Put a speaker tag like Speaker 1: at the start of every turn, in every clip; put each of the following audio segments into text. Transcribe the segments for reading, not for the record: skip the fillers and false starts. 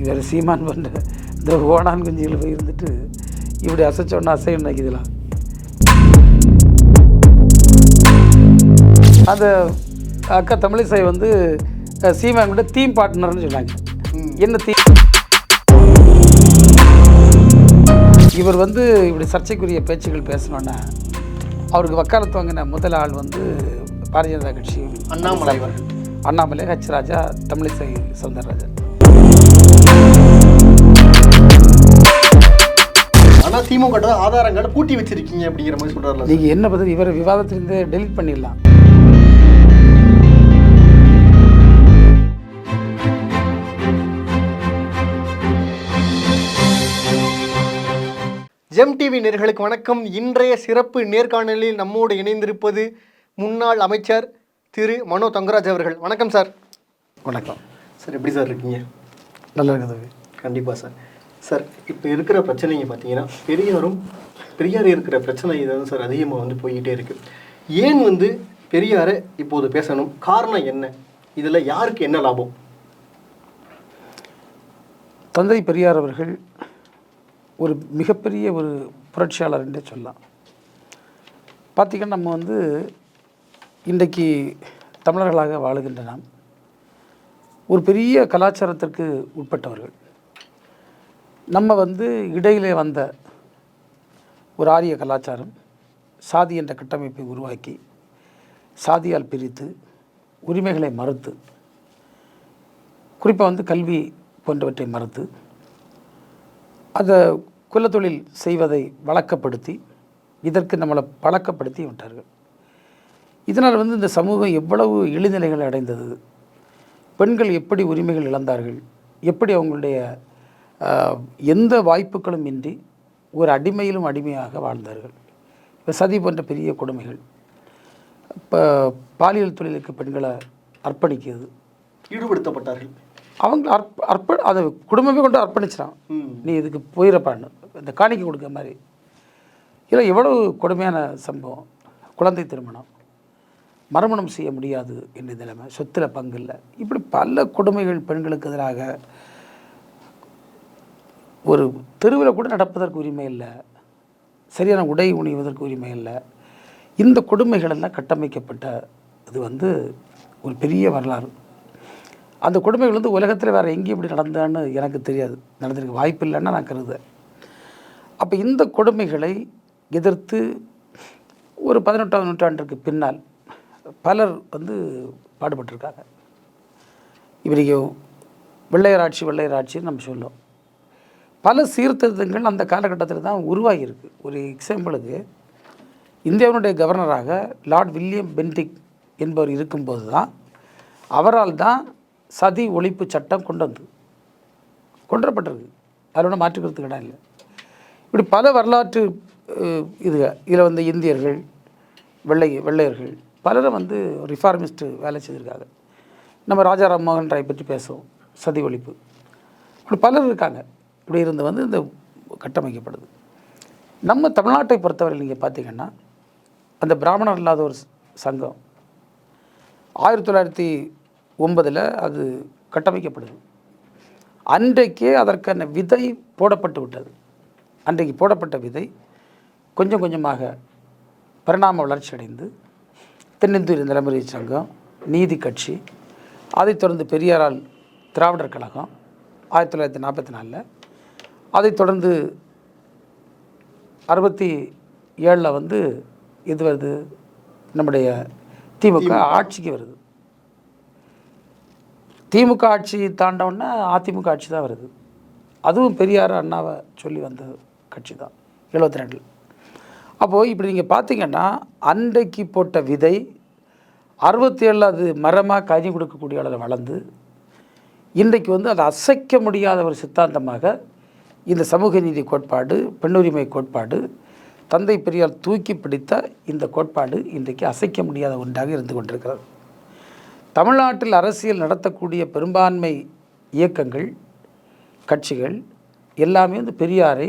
Speaker 1: இவர் சீமான் பண்ணுற இந்த ஓனான் குஞ்சுகள் போய் இருந்துட்டு இப்படி அசைச்சோன்னா அசைன்னு நினைக்குதுலாம். அந்த அக்கா தமிழிசை வந்து சீமான் கூட தீம் பார்ட்னர்னு சொன்னாங்க. என்ன தீம்? இவர் வந்து இப்படி சர்ச்சைக்குரிய பேச்சுகள் பேசணுன்னா அவருக்கு வக்காலத்து வாங்கின முதல் ஆள் வந்து பாரதிய ஜனதா கட்சி அண்ணாமலை, ஹெச் ராஜா, தமிழிசை சவுந்தரராஜன்.
Speaker 2: ஆனால் திமுக ஆதாரங்களை பூட்டி வச்சிருக்கீங்க அப்படிங்கிற மாதிரி சொல்கிறாரு.
Speaker 1: நீங்கள் என்ன பதில்? இவரை விவாதத்திலிருந்து டெலிட் பண்ணிடலாம்.
Speaker 2: ஜெம் டிவி நேயர்களுக்கு வணக்கம். இன்றைய சிறப்பு நேர்காணலில் நம்மோடு இணைந்திருப்பது முன்னாள் அமைச்சர் திரு மனோ தங்கராஜ் அவர்கள். வணக்கம் சார்.
Speaker 1: வணக்கம்
Speaker 2: சார். எப்படி சார் இருக்கீங்க?
Speaker 1: நல்லா இருக்குது.
Speaker 2: கண்டிப்பாக சார். சார், இப்போ இருக்கிற பிரச்சனைங்க பார்த்தீங்கன்னா பெரியார் இருக்கிற பிரச்சனை தான் சார் அதிகமாக வந்து போய்கிட்டே இருக்குது. ஏன் வந்து பெரியாரை இப்போது பேசணும்? காரணம் என்ன? இதில் யாருக்கு என்ன லாபம்?
Speaker 1: தந்தை பெரியார் அவர்கள் ஒரு மிகப்பெரிய ஒரு புரட்சியாளர் என்றே சொல்லலாம். பார்த்திங்கன்னா நம்ம வந்து இன்றைக்கு தமிழர்களாக வாழுகின்ற நாம் ஒரு பெரிய கலாச்சாரத்திற்கு உட்பட்டவர்கள். நம்ம வந்து இடையிலே வந்த ஒரு ஆரிய கலாச்சாரம் சாதி என்ற கட்டமைப்பை உருவாக்கி சாதியால் பிரித்து உரிமைகளை மறுத்து, குறிப்பாக வந்து கல்வி போன்றவற்றை மறுத்து, அதை குலத்தொழில் செய்வதை வழக்கப்படுத்தி இதற்கு நம்மளை பழக்கப்படுத்தி விட்டார்கள். இதனால் வந்து இந்த சமூகம் எவ்வளவு இழிநிலைகளை அடைந்தது, பெண்கள் எப்படி உரிமைகள் இழந்தார்கள், எப்படி அவங்களுடைய எந்த வாய்ப்புகளும் இன்றி ஒரு அடிமையிலும் அடிமையாக வாழ்ந்தார்கள். இப்போ சதி போன்ற பெரிய கொடுமைகள், இப்போ பாலியல் தொழிலுக்கு பெண்களை அர்ப்பணிக்கிறது,
Speaker 2: ஈடுபடுத்தப்பட்டார்கள்.
Speaker 1: அவங்க அதை குடும்பமே கொண்டு அர்ப்பணிச்சிடான். நீ இதுக்கு போயிடப்பான்னு இந்த காணிக்கை கொடுக்குற மாதிரி. இல்லை, எவ்வளவு கொடுமையான சம்பவம். குழந்தை திருமணம், மறுமணம் செய்ய முடியாது என்ற நிலைமை, சொத்தில் பங்கு இல்லை, இப்படி பல கொடுமைகள் பெண்களுக்கு எதிராக. ஒரு தெருவில் கூட நடப்பதற்கு உரிமை இல்லை, சரியான உடை உணிவதற்கு உரிமை இல்லை. இந்த கொடுமைகளெல்லாம் கட்டமைக்கப்பட்ட இது வந்து ஒரு பெரிய வரலாறு. அந்த கொடுமைகள் வந்து உலகத்தில் வேறு எங்கேயும் இப்படி நடந்தான்னு எனக்கு தெரியாது, நடந்திருக்க வாய்ப்பு இல்லைன்னா நான் கருதுறேன். அப்போ இந்த கொடுமைகளை எதிர்த்து ஒரு 18ஆம் நூற்றாண்டுக்கு பின்னால் பலர் வந்து பாடுபட்டிருக்காங்க. இவருக்கு வெள்ளையராட்சின்னு நம்ம சொல்லுவோம். பல சீர்திருத்தங்கள் அந்த காலகட்டத்தில் தான் உருவாகியிருக்கு. ஒரு எக்ஸாம்பிளுக்கு, இந்தியாவினுடைய கவர்னராக லார்ட் வில்லியம் பென்டிக் என்பவர் இருக்கும்போது தான், அவரால் தான் சதி ஒழிப்பு சட்டம் கொண்டுவரப்பட்டிருக்கு. அதில் ஒன்றும் மாற்றுக்கிறதுக்கு இடம் இல்லை. இப்படி பல வரலாற்று இதில் வந்து இந்தியர்கள், வெள்ளையர்கள் பலரும் வந்து ரிஃபார்மிஸ்ட்டு வேலை செய்திருக்காங்க. நம்ம ராஜா ராம்மோகன் ராய் பற்றி பேசுவோம், சதி ஒழிப்பு. இப்படி பலர் இருக்காங்க. இப்படி இருந்து வந்து இந்த கட்டமைக்கப்படுது. நம்ம தமிழ்நாட்டை பொறுத்தவரை நீங்கள் பார்த்திங்கன்னா, அந்த பிராமணர் இல்லாத ஒரு சங்கம் 1909 அது கட்டமைக்கப்படுது. அன்றைக்கே அதற்கான விதை போடப்பட்டு விட்டது. அன்றைக்கு போடப்பட்ட விதை கொஞ்சம் கொஞ்சமாக பரிணாம வளர்ச்சி அடைந்து தென்னிந்திய தலைமுறை சங்கம், நீதி கட்சி, அதைத் தொடர்ந்து பெரியாரால் திராவிடர் கழகம் 1944, அதைத் தொடர்ந்து 67 வந்து இது வருது, நம்முடைய திமுக ஆட்சிக்கு வருது. திமுக ஆட்சி தாண்டவுன்னா அதிமுக ஆட்சி தான் வருது. அதுவும் பெரியார் அண்ணாவை சொல்லி வந்த கட்சி தான் 72. அப்போது இப்படி நீங்கள் பார்த்தீங்கன்னா, அன்றைக்கு போட்ட விதை 67 அது மரமாக கனி கொடுக்கக்கூடிய அளவில் வளர்ந்து இன்றைக்கு வந்து அதை அசைக்க முடியாத ஒரு சித்தாந்தமாக இந்த சமூக நீதி கோட்பாடு, பெண்ணுரிமை கோட்பாடு, தந்தை பெரியார் தூக்கி பிடித்த இந்த கோட்பாடு இன்றைக்கு அசைக்க முடியாத ஒன்றாக இருந்து கொண்டிருக்கிறது. தமிழ்நாட்டில் அரசியல் நடத்தக்கூடிய பெரும்பான்மை இயக்கங்கள், கட்சிகள் எல்லாமே வந்து பெரியாரை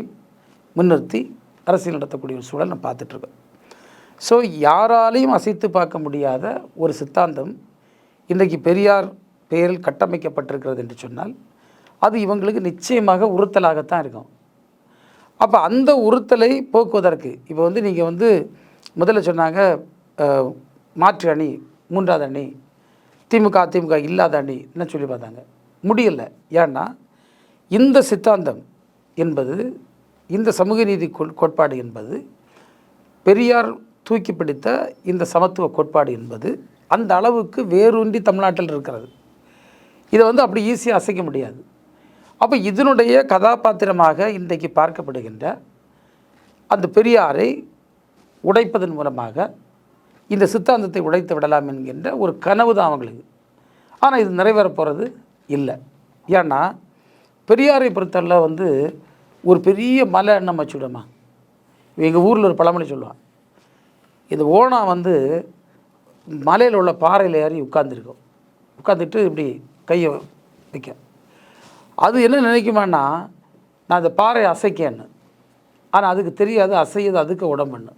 Speaker 1: முன்னிறுத்தி அரசியல் நடத்தக்கூடிய ஒரு சூழல் நம்ம பார்த்துட்ருக்கோம். ஸோ யாராலையும் அசைத்து பார்க்க முடியாத ஒரு சித்தாந்தம் இன்றைக்கு பெரியார் பெயரில் கட்டமைக்கப்பட்டிருக்கிறது என்று சொன்னால், அது இவங்களுக்கு நிச்சயமாக உறுத்தலாகத்தான் இருக்கும். அப்போ அந்த உறுத்தலை போக்குவதற்கு இப்போ வந்து நீங்கள் வந்து முதல்ல சொன்னாங்க மாற்று அணி, மூன்றாவது அணி, திமுக அதிமுக இல்லாத அணி என்ன சொல்லி பார்த்தாங்க. முடியலை. ஏன்னா இந்த சித்தாந்தம் என்பது, இந்த சமூக நீதி கோட்பாடு என்பது, பெரியார் தூக்கி பிடித்த இந்த சமத்துவ கோட்பாடு என்பது அந்த அளவுக்கு வேரூன்றி தமிழ்நாட்டில் இருக்கிறது. இதை வந்து அப்படி ஈஸியாக அசைக்க முடியாது. அப்போ இதனுடைய கதாபாத்திரமாக இன்றைக்கு பார்க்கப்படுகின்ற அந்த பெரியாரை உடைப்பதன் மூலமாக இந்த சித்தாந்தத்தை உடைத்து விடலாம் என்கின்ற ஒரு கனவு தான் அவங்களுக்கு. ஆனால் இது நிறைவேற போகிறது இல்லை. ஏன்னா பெரியாரை பொறுத்தவரை வந்து ஒரு பெரிய மலை நம்ம வச்சுவிடமா. எங்கள் ஊரில் ஒரு பழமொழி சொல்லுவான், இந்த ஓணம் வந்து மலையில் உள்ள பாறையில் ஏறி உட்காந்துருக்கும். உட்காந்துட்டு இப்படி கையை வைக்க, அது என்ன நினைக்குமான்னா நான் அந்த பாறையை அசைக்கேன்னு. ஆனால் அதுக்கு தெரியாது அசையது அதுக்கு உடம்புன்னு.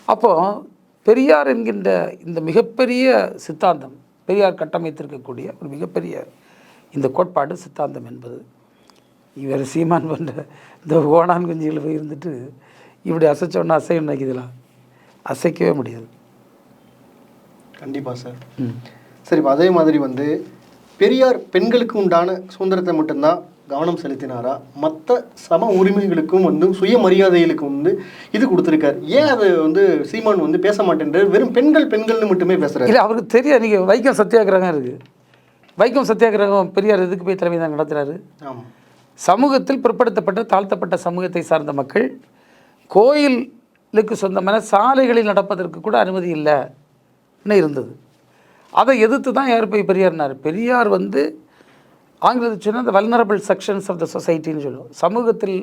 Speaker 1: அப்போது பெரியார் என்கின்ற இந்த மிகப்பெரிய சித்தாந்தம், பெரியார் கட்டமைத்திருக்கக்கூடிய ஒரு மிகப்பெரிய இந்த கோட்பாடு சித்தாந்தம் என்பது, இவர் சீமான் பண்ணுற இந்த ஓணான் குஞ்சியில் போய் இருந்துட்டு இப்படி அசைச்சோன்னா அசைன்னு நினைக்கிறதுலாம் அசைக்கவே முடியாது.
Speaker 2: கண்டிப்பாக சார். சரி, இப்போ அதே மாதிரி வந்து பெரியார் பெண்களுக்கு உண்டான சுதந்திரத்தை மட்டும்தான் கவனம் செலுத்தினாரா, மற்ற சம உரிமைகளுக்கும் வந்து சுயமரியாதைகளுக்கும் வந்து இது கொடுத்துருக்காரு? ஏன் அதை வந்து சீமான் வந்து பேச மாட்டேன்றார்? வெறும் பெண்கள்னு மட்டுமே பேசுகிறார்.
Speaker 1: இல்லை, அவருக்கு தெரியாது. நீங்கள் வைக்கம் சத்தியாகிரகம் இருக்குது. வைக்கம் சத்தியாகிரகம் பெரியார் எதுக்கு போய் தலைமை தான் நடத்துகிறாரு? ஆமாம். சமூகத்தில் பிற்படுத்தப்பட்ட தாழ்த்தப்பட்ட சமூகத்தை சார்ந்த மக்கள் கோயிலுக்கு சொந்தமான சாலைகளில் நடப்பதற்கு கூட அனுமதி இல்லைன்னு இருந்தது. அதை எதிர்த்து தான் யார் போய் பெரியார்னார். பெரியார் வந்து ஆங்கிலத்தில் சொன்னால் இந்த வல்னரபிள் செக்ஷன்ஸ் ஆஃப் த சொசைட்டின்னு சொல்லுவோம். சமூகத்தில்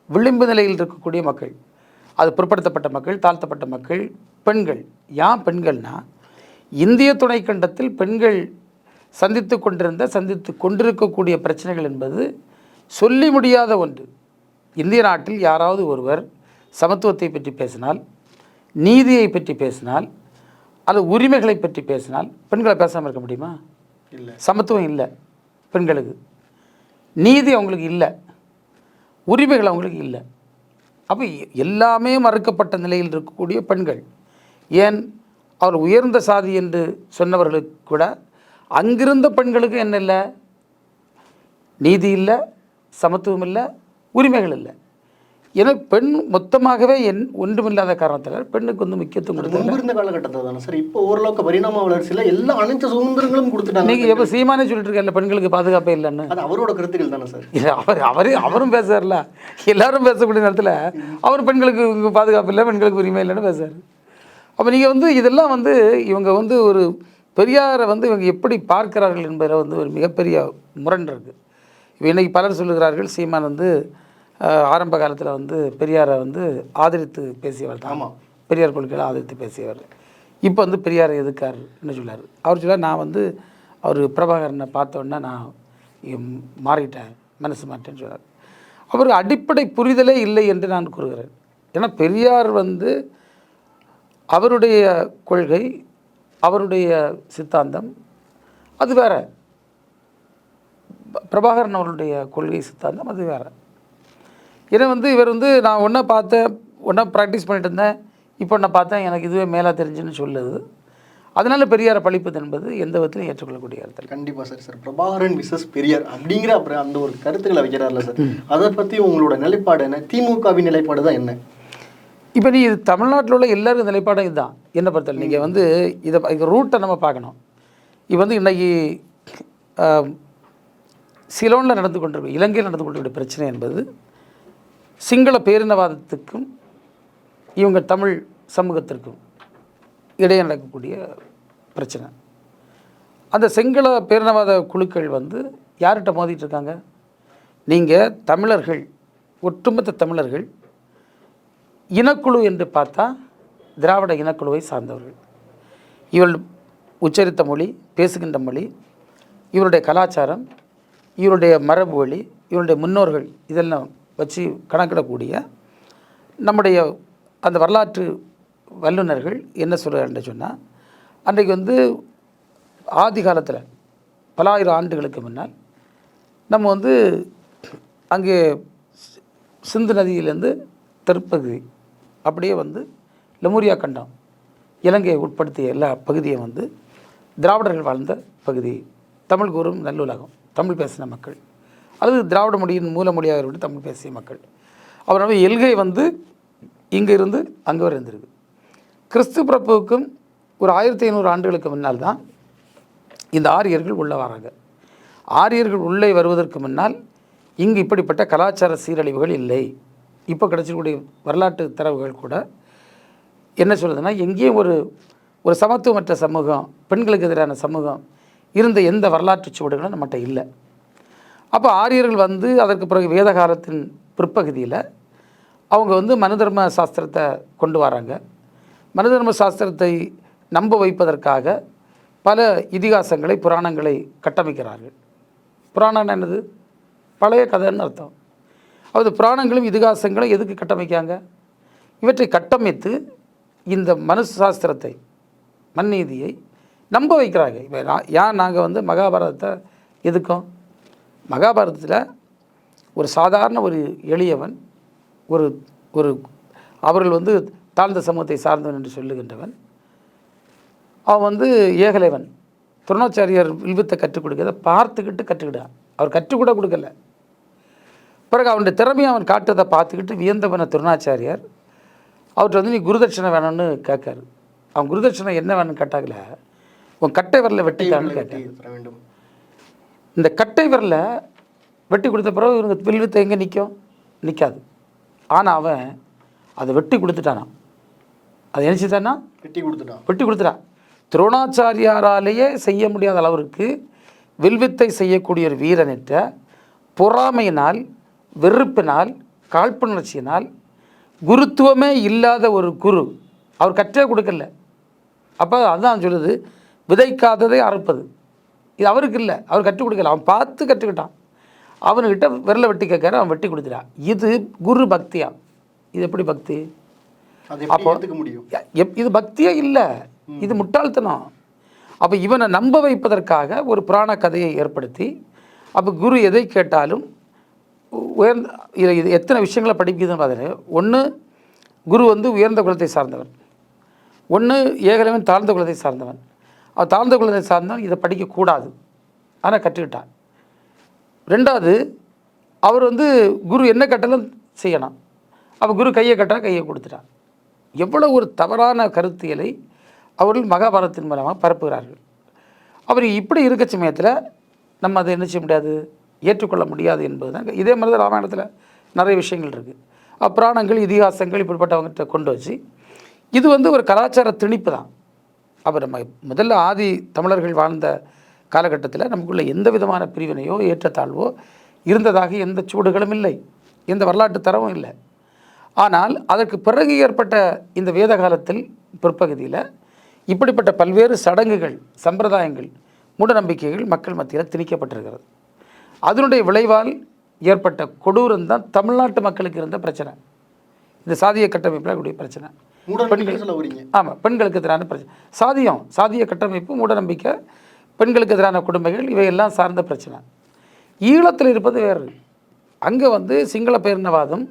Speaker 1: விளிம்பு நிலையில் இருக்கக்கூடிய மக்கள், அது பிற்படுத்தப்பட்ட மக்கள், தாழ்த்தப்பட்ட மக்கள், பெண்கள். ஏன் பெண்கள்னா, இந்திய துணைக்கண்டத்தில் பெண்கள் சந்தித்து கொண்டிருக்கக்கூடிய பிரச்சனைகள் என்பது சொல்லி முடியாத ஒன்று. இந்திய நாட்டில் யாராவது ஒருவர் சமத்துவத்தை பற்றி பேசினால், நீதியை பற்றி பேசினால், அல்லது உரிமைகளை பற்றி பேசினால் பெண்களை பேசாமல் இருக்க முடியுமா? இல்லை. சமத்துவம் இல்லை பெண்களுக்கு, நீதி அவங்களுக்கு இல்லை, உரிமைகள் அவங்களுக்கு இல்லை. அப்போ எல்லாமே மறுக்கப்பட்ட நிலையில் இருக்கக்கூடிய பெண்கள், ஏன் அவர் உயர்ந்த சாதி என்று சொன்னவர்களுக்கு கூட அங்கிருந்த பெண்களுக்கு என்ன இல்லை? நீதி இல்லை, சமத்துவம் இல்லை, உரிமைகள் இல்லை. ஏன்னா பெண் மொத்தமாகவே ஒன்றுமில்லாத காரணத்தில் பெண்ணுக்கு வந்து முக்கியத்துவம் கொடுத்தாங்க.
Speaker 2: இருந்த காலகட்டத்தில் தானே சார். இப்போ ஓரளவுக்கு பரிணாம வளர்ச்சியில் எல்லா அனைத்து சுதந்திரங்களும் கொடுத்துட்டாங்க.
Speaker 1: நீங்கள் எப்போ சீமானே சொல்லிட்டு இருக்கல பெண்களுக்கு பாதுகாப்பே இல்லைன்னு?
Speaker 2: அது அவரோட கருத்துக்கள் தானே சார்.
Speaker 1: இல்லை, அவரும் பேசுறாருல. எல்லாரும் பேசக்கூடிய நேரத்தில் அவர் பெண்களுக்கு பாதுகாப்பு இல்லை, பெண்களுக்கு உரிமை இல்லைன்னு பேசுறாரு. அப்போ நீங்கள் வந்து இதெல்லாம் வந்து இவங்க வந்து ஒரு பெரியாரை வந்து இவங்க எப்படி பார்க்கிறார்கள் என்பதில் வந்து ஒரு மிகப்பெரிய முரண் இருக்குது. இப்போ இன்றைக்கி பலர் சொல்லுகிறார்கள், சீமான் வந்து ஆரம்ப காலத்தில் வந்து பெரியாரை வந்து ஆதரித்து பேசியவர் தான். ஆமாம், பெரியார் கொள்கைகளை ஆதரித்து பேசியவர். இப்போ வந்து பெரியாரை எதுக்காருன்னு சொல்லார். அவர் சொல்லார், நான் வந்து அவர் பிரபாகரனை பார்த்தோன்னே நான் மாறிட்டேன், மனசு மாட்டேன்னு சொன்னார். அவருக்கு அடிப்படை புரிதலே இல்லை என்று நான் கூறுகிறேன். ஏன்னா பெரியார் வந்து அவருடைய கொள்கை, அவருடைய சித்தாந்தம் அது வேறு, பிரபாகரன் அவருடைய கொள்கை சித்தாந்தம் அது வேறு. ஏன்னா வந்து இவர் வந்து நான் ஒன்றா பார்த்தேன், ஒன்றா ப்ராக்டிஸ் பண்ணிட்டு இருந்தேன், இப்போ நான் பார்த்தேன் எனக்கு இதுவே மேலே தெரிஞ்சுன்னு சொல்லுது. அதனால பெரியாரை பழிப்பது என்பது எந்த விதத்திலும் ஏற்றுக்கொள்ளக்கூடிய கருத்து.
Speaker 2: கண்டிப்பாக sir. Sir, Prabhakaran versus Periyar அப்படிங்கிற அப்புறம் அந்த ஒரு கருத்துக்களை வைக்கிறார்ல சார், அதை பற்றி உங்களோட நிலைப்பாடு என்ன? திமுகவின் நிலைப்பாடு தான் என்ன?
Speaker 1: இப்போ நீ இது தமிழ்நாட்டில் உள்ள எல்லாருக்கும் நிலைப்பாடும் இதுதான் என்ன பொறுத்தவரை. நீங்கள் வந்து இதை ரூட்டை நம்ம பார்க்கணும். இப்போ வந்து இன்றைக்கி சிலோனில் நடந்து கொண்டிருக்க, இலங்கையில் நடந்து கொண்டிருக்கிற பிரச்சனை என்பது சிங்கள பேரினவாதத்துக்கும் இவங்க தமிழ் சமூகத்திற்கும் இடையே நடக்கக்கூடிய பிரச்சனை. அந்த சிங்கள பேரினவாத குழுக்கள் வந்து யார்கிட்ட மோதிட்டு இருக்காங்க? நீங்கள் தமிழர்கள், ஒட்டுமொத்த தமிழர்கள் இனக்குழு என்று பார்த்தா திராவிட இனக்குழுவை சார்ந்தவர்கள். இவள் உச்சரித்த மொழி, பேசுகின்ற மொழி, இவருடைய கலாச்சாரம், இவருடைய மரபு வழி, இவருடைய முன்னோர்கள், இதெல்லாம் வச்சு கணக்கிடக்கூடிய நம்முடைய அந்த வரலாற்று வல்லுநர்கள் என்ன சொல்கிறாருன்னு சொன்னால், அன்றைக்கு வந்து ஆதி காலத்தில் பல ஆயிரம் ஆண்டுகளுக்கு முன்னால் நம்ம வந்து அங்கே சிந்து நதியிலேருந்து தெற்பகுதி அப்படியே வந்து லெமூரியா கண்டம் இலங்கையை உட்படுத்திய எல்லா பகுதியும் வந்து திராவிடர்கள் வாழ்ந்த பகுதி, தமிழ் கூறும் நல்லுலகம், தமிழ் பேசின மக்கள், அல்லது திராவிட மொழியின் மூல மொழியாக இருந்து தமிழ் பேசிய மக்கள். அவரோட எல்கை வந்து இங்கே இருந்து அங்கே வரை இருந்திருக்கு. கிறிஸ்து பிறப்புக்கும் ஒரு 1500 ஆண்டுகளுக்கு முன்னால் தான் இந்த ஆரியர்கள் உள்ளே வராங்க. ஆரியர்கள் உள்ளே வருவதற்கு முன்னால் இங்கு இப்படிப்பட்ட கலாச்சார சீரழிவுகள் இல்லை. இப்போ கிடைச்சக்கூடிய வரலாற்று தரவுகள் கூட என்ன சொல்லுதுன்னா, எங்கேயும் ஒரு சமத்துவமற்ற சமூகம், பெண்களுக்கு எதிரான சமூகம் இருந்த எந்த வரலாற்று சுவடுகளும் நம்மகிட்ட இல்லை. அப்போ ஆரியர்கள் வந்து அதற்கு பிறகு வேத காலத்தின் பிற்பகுதியில் அவங்க வந்து மனுதர்ம சாஸ்திரத்தை கொண்டு வராங்க. மனுதர்ம சாஸ்திரத்தை நம்ப வைப்பதற்காக பல இதிகாசங்களை, புராணங்களை கட்டமைக்கிறார்கள். புராணம் என்னது? பழைய கதைன்னு அர்த்தம். அது புராணங்களும் இதிகாசங்களும் எதுக்கு கட்டமைக்காங்க? இவற்றை கட்டமைத்து இந்த மனு சாஸ்திரத்தை, மண்ணீதியை நம்ப வைக்கிறாங்க. இப்போ ஏன் நாங்கள் வந்து மகாபாரதத்தை எதுக்கும்? மகாபாரதத்தில் ஒரு சாதாரண ஒரு எளியவன், ஒரு ஒரு அவர்கள் வந்து தாழ்ந்த சமூகத்தை சார்ந்தவன் என்று சொல்லுகின்றவன், அவன் வந்து ஏகலைவன், துரோணாச்சாரியார் வில்வித்தை கற்றுக் கொடுக்கிறத பார்த்துக்கிட்டு கற்றுக்கிட்டான். அவர் கற்றுக்கூட கொடுக்கல. பிறகு அவனுடைய திறமையை அவன் காட்டுறதை பார்த்துக்கிட்டு வியந்தவன துரோணாச்சாரியார் அவர்கிட்ட வந்து நீ குருதட்சணை வேணும்னு கேட்காரு. அவன் குருதட்சணை என்ன வேணும்னு கேட்டாங்கல, உன் கட்டை விரலை வெட்டித்தான்னு கேட்டார். இந்த கட்டை விரலை வெட்டி கொடுத்த பிறகு இவங்க வில்வித்தை எங்கே நிற்கும்? நிற்காது. ஆனால் அவன் அதை வெட்டி கொடுத்துட்டானான். அதை நினச்சிட்டான்னா வெட்டி கொடுத்துட்டான். துரோணாச்சாரியாராலேயே செய்ய முடியாத அளவிற்கு வில்வித்தை செய்யக்கூடிய ஒரு வீரனிட்ட பொறாமையினால், வெறுப்பினால், காழ்ப்புணர்ச்சியினால், குருத்துவமே இல்லாத ஒரு குரு அவர் கற்றே கொடுக்கல. அப்போ அதுதான் சொல்லுது, விதைக்காததை அறுப்பது. இது அவருக்கு இல்லை, அவர் கற்றுக் கொடுக்கல, அவன் பார்த்து கற்றுக்கிட்டான். அவனுக்கிட்ட விரலை வெட்டி கேட்காரு, அவன் வெட்டி கொடுத்துட்டான். இது குரு பக்தியா? இது எப்படி பக்தி? அப்போ இது பக்தியே இல்லை, இது முட்டாள்தனம். அப்போ இவனை நம்ப வைப்பதற்காக ஒரு புராண கதையை ஏற்படுத்தி, அப்போ குரு எதை கேட்டாலும் உயர்ந்த இது எத்தனை விஷயங்களை படிக்குதுன்னு பார்த்தீங்கன்னா, ஒன்று குரு வந்து உயர்ந்த குலத்தை சார்ந்தவன், ஒன்று ஏகலைவன் தாழ்ந்த குலத்தை சார்ந்தவன். அவன் தாழ்ந்த குலத்தை சார்ந்தவன் இதை படிக்கக்கூடாது, ஆனால் கற்றுக்கிட்டான். ரெண்டாவது, அவர் வந்து குரு என்ன கட்டாலும் செய்யணும். அப்போ குரு கையை கட்டால் கையை கொடுத்துட்டான். எவ்வளோ ஒரு தவறான கருத்தியலை அவர்கள் மகாபாரதத்தின் மூலமாக பரப்புகிறார்கள். அவர் இப்படி இருக்க சமயத்தில் நம்ம அதை என்ன செய்ய முடியாது, ஏற்றுக்கொள்ள முடியாது என்பது தான். இதே மாதிரி தான் ராமாயணத்தில் நிறைய விஷயங்கள் இருக்குது. புராணங்கள், இதிகாசங்கள் இப்படிப்பட்டவங்ககிட்ட கொண்டு வச்சு இது வந்து ஒரு கலாச்சார திணிப்பு தான். அப்போ நம்ம முதல்ல ஆதி தமிழர்கள் வாழ்ந்த காலகட்டத்தில் நமக்குள்ள எந்த விதமான பிரிவினையோ ஏற்றத்தாழ்வோ இருந்ததாக எந்த சூடுகளும் இல்லை, எந்த வரலாற்று தரவும் இல்லை. ஆனால் அதற்கு பிறகு ஏற்பட்ட இந்த வேத காலத்தில் பிற்பகுதியில் இப்படிப்பட்ட பல்வேறு சடங்குகள், சம்பிரதாயங்கள், மூடநம்பிக்கைகள் மக்கள் மத்தியில் திணிக்கப்பட்டிருக்கிறது. அதனுடைய விளைவால் ஏற்பட்ட கொடூரம் தான் தமிழ்நாட்டு மக்களுக்கு இருந்த பிரச்சனை. இந்த சாதிய கட்டமைப்பில் கூடிய பிரச்சனை. ஆமாம், பெண்களுக்கு எதிரான பிரச்சனை, சாதிய கட்டமைப்பு, மூடநம்பிக்கை, பெண்களுக்கு எதிரான கொடுமைகள், இவையெல்லாம் சார்ந்த பிரச்சனை. ஈழத்தில் இருப்பது வேறு. அங்கே வந்து சிங்கள பேரினவாதம்,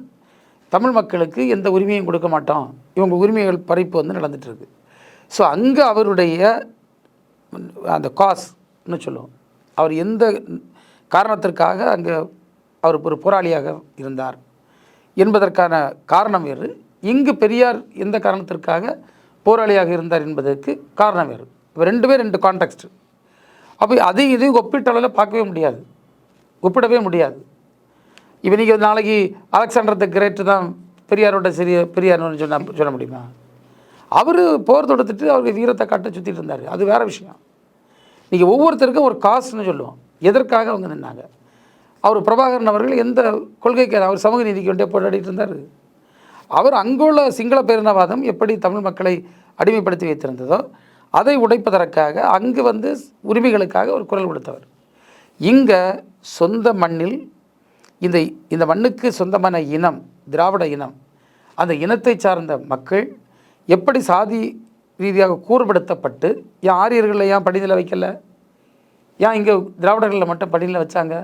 Speaker 1: தமிழ் மக்களுக்கு எந்த உரிமையும் கொடுக்க மாட்டோம், இவங்க உரிமைகள் பறிப்பு வந்து நடந்துகிட்ருக்கு. ஸோ அங்கே அவருடைய அந்த காஸ்ன்னு சொல்லுவோம், அவர் எந்த காரணத்திற்காக அங்கே அவர் ஒரு போராளியாக இருந்தார் என்பதற்கான காரணம் வேறு. இங்கு பெரியார் எந்த காரணத்திற்காக போராளியாக இருந்தார் என்பதற்கு காரணம் வேறு. இப்போ ரெண்டுமே ரெண்டு கான்டெக்ஸ்ட். அப்போ அதையும் இதையும் ஒப்பீட்டளவில் பார்க்கவே முடியாது, ஒப்பிடவே முடியாது. இப்போ நீங்கள் நாளைக்கு அலெக்சாண்டர் த கிரேட்டு தான் பெரியாரோட பெரியார்னு சொல்ல முடியுமா? அவர் போர் தொடுத்துட்டு அவருக்கு வீரத்தை காட்ட சுற்றிட்டு இருந்தார், அது வேறு விஷயம். நீங்கள் ஒவ்வொருத்தருக்கும் ஒரு காசுன்னு சொல்லுவோம், எதற்காக அவங்க நின்னாங்க. அவர் பிரபாகரன் அவர்கள் எந்த கொள்கைக்கு, அவர் சமூக நீதிக்கு வேண்டிய போராடிட்டு இருந்தார். அவர் அங்குள்ள சிங்கள பேரினவாதம் எப்படி தமிழ் மக்களை அடிமைப்படுத்தி வைத்திருந்ததோ அதை உடைப்பதற்காக அங்கு வந்து உரிமைகளுக்காக ஒரு குரல் கொடுத்தவர். இங்கே சொந்த மண்ணில் இந்த மண்ணுக்கு சொந்தமான இனம், திராவிட இனம், அந்த இனத்தை சார்ந்த மக்கள் எப்படி சாதி ரீதியாக கூறுபடுத்தப்பட்டு, ஏன் ஆரியர்களில் ஏன் படிநிலை வைக்கல, ஏன் இங்கே திராவிடர்களில் மட்டும் படிநிலை வச்சாங்க?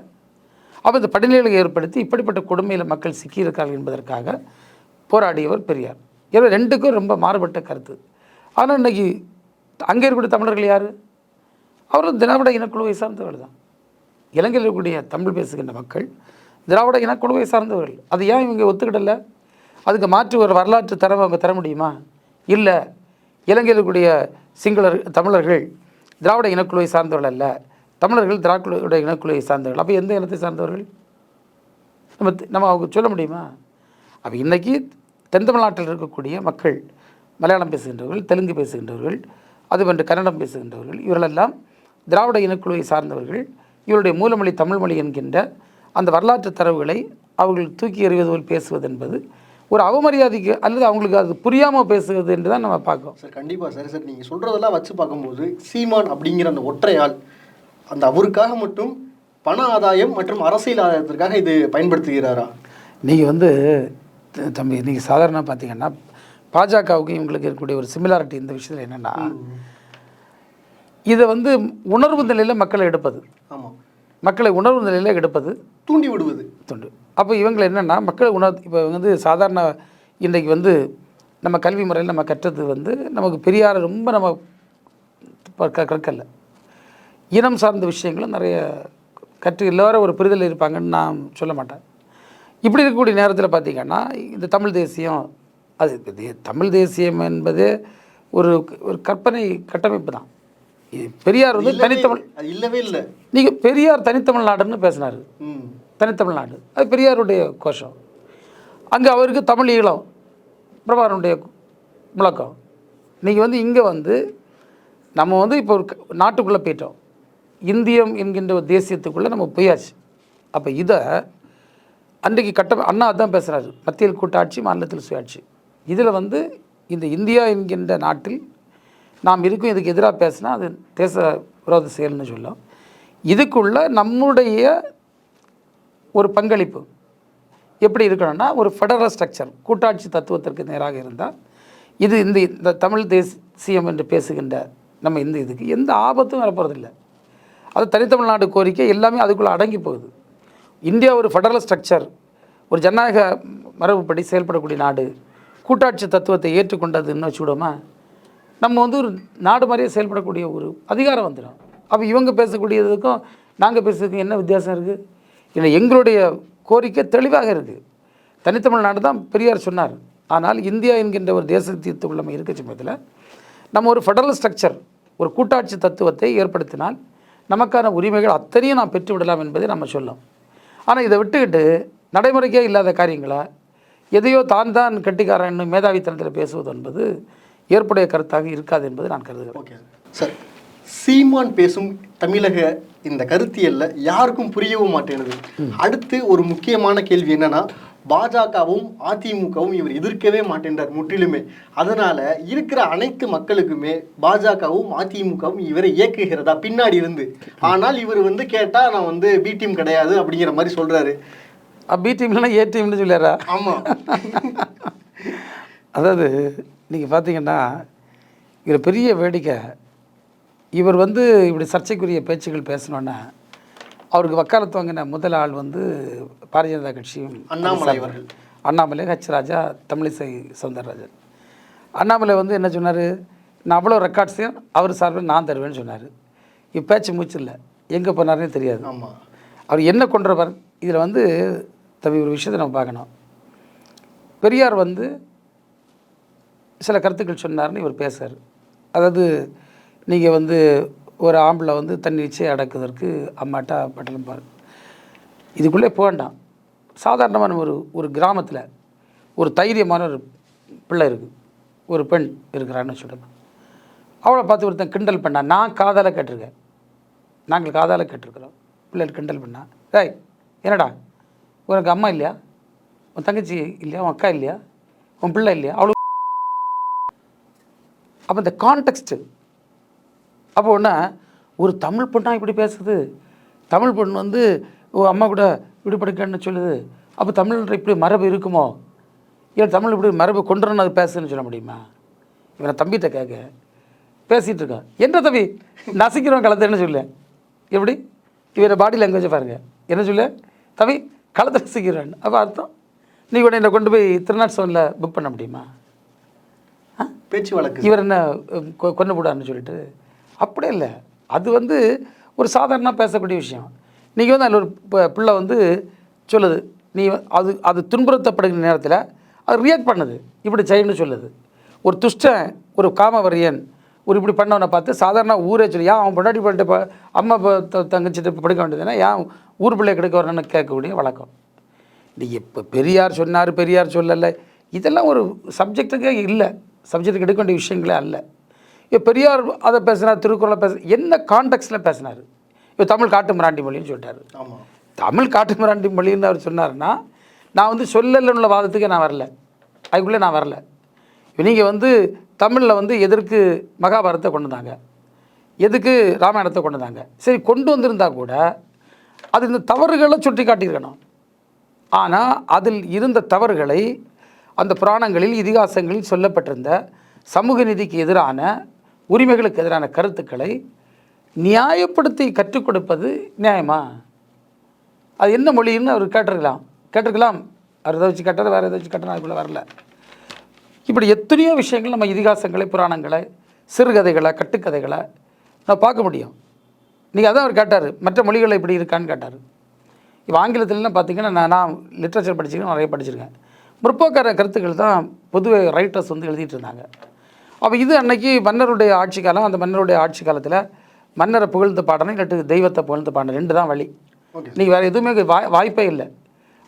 Speaker 1: அப்போ இந்த படிநிலை ஏற்படுத்தி இப்படிப்பட்ட கொடுமையில் மக்கள் சிக்கியிருக்கார்கள் என்பதற்காக போராடியவர் பெரியார். எனவே ரெண்டுக்கும் ரொம்ப மாறுபட்ட கருத்து. ஆனால் இன்றைக்கி அங்கே இருக்கக்கூடிய தமிழர்கள் யார்? அவரும் திராவிட இனக்குழுவை சார்ந்தவர்கள் தான். இலங்கையில் இருக்கக்கூடிய தமிழ் பேசுகின்ற மக்கள் திராவிட இனக்குழுவை சார்ந்தவர்கள். அது ஏன் இவங்க ஒத்துக்கிடலை? அதுக்கு மாற்று ஒரு வரலாற்று தரவை அவங்க தர முடியுமா? இல்லை, இலங்கையில் இருக்கக்கூடிய தமிழர்கள் திராவிட இனக்குழுவை சார்ந்தவர்கள் அல்ல, தமிழர்கள் திராவிட இனக்குழுவை சார்ந்தவர்கள். அப்போ எந்த இனத்தை சார்ந்தவர்கள் நம்ம அவங்க சொல்ல முடியுமா? அப்போ இன்றைக்கி தென் தமிழ்நாட்டில் இருக்கக்கூடிய மக்கள் மலையாளம் பேசுகின்றவர்கள், தெலுங்கு பேசுகின்றவர்கள், அதுபோன்று கன்னடம் பேசுகின்றவர்கள், இவர்களெல்லாம் திராவிட இனக்குழுவை சார்ந்தவர்கள். இவருடைய மூலமொழி தமிழ்மொழி என்கின்ற அந்த வரலாற்று தரவுகளை அவர்கள் தூக்கி எறிவது போல் பேசுவது என்பது ஒரு அவமரியாதைக்கு அல்லது அவங்களுக்கு அது புரியாமல் பேசுவது என்று தான் நம்ம பார்க்கோம்.
Speaker 2: சார் கண்டிப்பாக சார் நீங்கள் சொல்கிறதெல்லாம் வச்சு பார்க்கும்போது சீமான் அப்படிங்கிற அந்த ஒற்றையால் அந்த அவருக்காக மட்டும் பண ஆதாயம் மற்றும் அரசியல் ஆதாயத்திற்காக இது பயன்படுத்துகிறாரா?
Speaker 1: நீங்கள் தம்பி, நீங்கள் சாதாரண பார்த்தீங்கன்னா பாஜகவுக்கு இவங்களுக்கு இருக்கக்கூடிய ஒரு சிமிலாரிட்டி இந்த விஷயத்தில் என்னென்னா, இதை உணர்வு நிலையில் மக்களை எடுப்பது. ஆமாம், மக்களை உணர்வு நிலையில் எடுப்பது,
Speaker 2: தூண்டி விடுவது.
Speaker 1: அப்போ இவங்களை என்னென்னா மக்கள் இப்போ சாதாரண இன்றைக்கு நம்ம கல்வி முறையில் நம்ம கற்றது நமக்கு பெரியாரை ரொம்ப நம்ம கற்கல. இனம் சார்ந்த விஷயங்களும் நிறைய கற்று எல்லோரும் ஒரு புரிதல் இருப்பாங்கன்னு நான் சொல்ல மாட்டேன். இப்படி இருக்கக்கூடிய நேரத்தில் பார்த்திங்கன்னா இந்த தமிழ் தேசியம், அது தமிழ் தேசியம் என்பது ஒரு ஒரு கற்பனை கட்டமைப்பு தான். பெரியார் தனித்தமிழ்
Speaker 2: இல்லவே இல்லை.
Speaker 1: நீங்கள் பெரியார் தனித்தமிழ் நாடுன்னு பேசினார். தனித்தமிழ்நாடு அது பெரியாருடைய கோஷம். அங்கே அவருக்கு தமிழ் ஈழம் பிரபாகரனுடைய முழக்கம். நீங்கள் இங்கே நம்ம இப்போ ஒரு நாட்டுக்குள்ளே போயிட்டோம். இந்தியம் என்கின்ற ஒரு தேசியத்துக்குள்ளே நம்ம போயாச்சு. அப்போ இதை அன்றைக்கு அண்ணா அதுதான் பேசுகிறாரு, மத்தியில் கூட்டாட்சி மாநிலத்தில் சுயாட்சி. இதில் இந்த இந்தியா என்கின்ற நாட்டில் நாம் இருக்கும் இதுக்கு எதிராக பேசினா அது தேச விரோத செயல்னு சொல்லும். இதுக்குள்ள நம்முடைய ஒரு பங்களிப்பு எப்படி இருக்கணும்னா ஒரு ஃபெடரல் ஸ்ட்ரக்சர், கூட்டாட்சி தத்துவத்திற்கு நேராக இருந்தால் இது இந்த தமிழ் தேசியம் என்று பேசுகின்ற நம்ம இதுக்கு எந்த ஆபத்தும் வரப்போகிறதில்லை. அது தனித்தமிழ்நாடு கோரிக்கை எல்லாமே அதுக்குள்ளே அடங்கி போகுது. இந்தியா ஒரு ஃபெடரல் ஸ்ட்ரக்சர், ஒரு ஜனநாயக மரபுப்படி செயல்படக்கூடிய நாடு, கூட்டாட்சி தத்துவத்தை ஏற்றுக்கொண்டதுன்னு வச்சுக்கிட்டோமா, நம்ம ஒரு நாடு மாதிரியே செயல்படக்கூடிய ஒரு அதிகாரம் வந்துடும். அப்போ இவங்க பேசக்கூடியதுக்கும் நாங்கள் பேசுறதுக்கும் என்ன வித்தியாசம் இருக்குது? இல்லை, எங்களுடைய கோரிக்கை தெளிவாக இருக்குது. தனித்தமிழ்நாடு தான் பெரியார் சொன்னார். ஆனால் இந்தியா என்கின்ற ஒரு தேசத்துக்குள்ள நம்ம இருக்க சமயத்தில் நம்ம ஒரு ஃபெடரல் ஸ்ட்ரக்சர், ஒரு கூட்டாட்சி தத்துவத்தை ஏற்படுத்தினால் நமக்கான உரிமைகள் அத்தனையும் நாம் பெற்றுவிடலாம் என்பதை நம்ம சொல்லலாம். ஆனால் இதை விட்டுக்கிட்டு நடைமுறைக்கே இல்லாத காரியங்களை எதையோ தான் கட்டிக்காரன் மேதாவித்தனத்தில் பேசுவது என்பது ஏற்புடைய கருத்தாக இருக்காது என்பது நான் கருதுகிறேன்.
Speaker 2: ஓகே சார், சீமான் பேசும் தமிழக இந்த கருத்தியல்ல யாருக்கும் புரியவும் மாட்டேங்குது. அடுத்து ஒரு முக்கியமான கேள்வி என்னன்னா, பாஜகவும் அதிமுகவும் இவர் எதிர்க்கவே மாட்டேன்றார் முற்றிலுமே. அதனால இருக்கிற அனைத்து மக்களுக்குமே பாஜகவும் அதிமுகவும் இவரை இயக்குகிறதா பின்னாடி இருந்து. ஆனால் இவர் கேட்டா நான் பி டீம் கிடையாது அப்படிங்கிற மாதிரி சொல்றாரு.
Speaker 1: பி டீம்னா ஏ டீம்னு சொல்லிடுறா.
Speaker 2: ஆமாம்,
Speaker 1: அதாவது நீங்கள் பார்த்தீங்கன்னா இதில் பெரிய வேடிக்கை, இவர் இப்படி சர்ச்சைக்குரிய பேச்சுகள் பேசணுன்னா அவருக்கு வக்காலத்து வாங்கின முதல் ஆள் பாரதிய ஜனதா கட்சியும் அண்ணாமலை, ஹெச் ராஜா, தமிழிசை சௌந்தரராஜன். அண்ணாமலை என்ன சொன்னார், நான் அவ்வளோ ரெக்கார்ட்ஸையும் அவர் சார்பில் நான் தருவேன்னு சொன்னார். இப்போ பேச்சு மூச்சு இல்லை, எங்கே போனார்னே தெரியாது.
Speaker 2: ஆமாம்,
Speaker 1: அவர் என்ன கொண்டுறவர் இதில் தம்பி ஒரு விஷயத்தை நம்ம பார்க்கணும். பெரியார் சில கருத்துக்கள் சொன்னார்னு இவர் பேசுகிறார். அதாவது நீங்கள் ஒரு ஆம்பளை தன் நிச்சயம் அடக்குவதற்கு அம்மாட்டா பட்டலம் பாரு, இதுக்குள்ளே போக வேண்டாம். சாதாரணமான ஒரு கிராமத்தில் ஒரு தைரியமான ஒரு பிள்ளை இருக்குது, ஒரு பெண் இருக்கிறான்னு சொல்லணும். அவளை பார்த்து ஒருத்தன் கிண்டல் பண்ணா, நான் காதால் கேட்டிருக்கேன், நாங்கள் காதால் கேட்டிருக்கிறோம், பிள்ளைகள் கிண்டல் பண்ணா, ஏய் என்னடா உனக்கு அம்மா இல்லையா, உன் தங்கச்சி இல்லையா, உன் அக்கா இல்லையா, உன் பிள்ளை இல்லையா, அவ்வளோ. அப்போ இந்த கான்டெக்ஸ்ட்டு அப்போ ஒன்றா ஒரு தமிழ் பொண்ணாக இப்படி பேசுது, தமிழ் பொண்ணு அம்மா கூட இப்படி படிக்கணும்னு சொல்லுது, அப்போ தமிழ்ன்ற இப்படி மரபு இருக்குமோ, ஏன் தமிழ் இப்படி மரபு கொண்டுறன்னு அது பேசுன்னு சொல்ல முடியுமா? இவனை தம்பிகிட்ட கேட்க பேசிகிட்டு இருக்கான், என்ன தம்பி நசிக்கிறவன் கலந்துன்னு சொல்ல, எப்படி இவரை பாடி லாங்குவேஜை பாருங்கள், என்ன சொல்ல தவி களத்தில் சிக்கிறேன். அப்போ அர்த்தம் நீ கூட என்னை கொண்டு போய் திருநாட்சவனில் புக் பண்ண முடியுமா?
Speaker 2: பேச்சு வழக்கு
Speaker 1: இவர் என்ன கொண்டு போடான்னு சொல்லிட்டு அப்படியே இல்லை. அது வந்து ஒரு சாதாரணமாக பேசக்கூடிய விஷயம். நீங்கள் வந்து அதில் ஒரு பிள்ளை வந்து சொல்லுது, நீ அது அது துன்புறுத்தப்படுகிற நேரத்தில் அது ரியாக்ட் பண்ணுது, இப்படி செய்யணும்னு சொல்லுது. ஒரு துஷ்டன், ஒரு காமவரியன், ஒரு இப்படி பண்ணவனை பார்த்து சாதாரண ஊரே சொல்லி ஏன் அவன் பொண்டாட்டி பண்ணிட்டு அம்மா தங்கச்சிட்டு படுக்க வேண்டியதுன்னா ஏன் ஊர் பிள்ளை கிடைக்க வரணும்னு கேட்கக்கூடிய வழக்கம். நீ இப்போ பெரியார் சொன்னார், பெரியார் சொல்லலை, இதெல்லாம் ஒரு சப்ஜெக்டுக்கே இல்லை, சப்ஜெக்டுக்கு எடுக்க வேண்டிய விஷயங்களே அல்ல. இப்போ பெரியார் அதை பேசினார், திருக்குறளை என்ன கான்டெக்ஸ்டில் பேசினார்? இப்போ தமிழ் காட்டு மிராண்டி மொழின்னு சொல்லிட்டார்.
Speaker 2: ஆமாம்,
Speaker 1: தமிழ் காட்டு மிராண்டி மொழின்னு அவர் சொன்னார்னா நான் வந்து சொல்லலைன்னு வாதத்துக்கு நான் வரல, அதுக்குள்ளே நான் வரல. இப்போ நீங்கள் வந்து தமிழில் வந்து எதற்கு மகாபாரதத்தை கொண்டு வந்தாங்க, எதுக்கு ராமாயணத்தை கொண்டு வந்தாங்க, சரி கொண்டு வந்திருந்தா கூட அது இந்த தவறுகளை சுட்டி காட்டியிருக்கணும். ஆனால் அதில் இருந்த தவறுகளை அந்த புராணங்களில் இதிகாசங்களில் சொல்லப்பட்டிருந்த சமூக நீதிக்கு எதிரான, உரிமைகளுக்கு எதிரான கருத்துக்களை நியாயப்படுத்தி கற்றுக் கொடுப்பது நியாயமா? அது என்ன மொழின்னு அவர் கேட்டிருக்கலாம். அவர் எதை வச்சு கேட்டார், வேறு எதை வச்சு கேட்டார், அதுக்குள்ளே வரல. இப்படி எத்தனையோ விஷயங்கள் நம்ம இதிகாசங்களை, புராணங்களை, சிறுகதைகளை, கட்டுக்கதைகளை நான் பார்க்க முடியும். நீங்கள் அதான் அவர் கேட்டார், மற்ற மொழிகள் இப்படி இருக்கான்னு கேட்டார். இப்போ ஆங்கிலத்திலலாம் பார்த்தீங்கன்னா நான் லிட்ரேச்சர் படிச்சிருக்கேன், நிறைய படிச்சிருக்கேன். முற்போக்கார கருத்துக்கள் தான் பொதுவே ரைட்டர்ஸ் வந்து எழுதிட்டு இருந்தாங்க. அப்போ இது அன்னைக்கு மன்னருடைய ஆட்சி காலம். அந்த மன்னருடைய ஆட்சி காலத்தில் மன்னரை புகழ்ந்து பாடணும், இல்லாட்டி தெய்வத்தை புகழ்ந்து பாடணும், 2 தான் வழி. நீங்கள் வேறு எதுவுமே வாய்ப்பே இல்லை.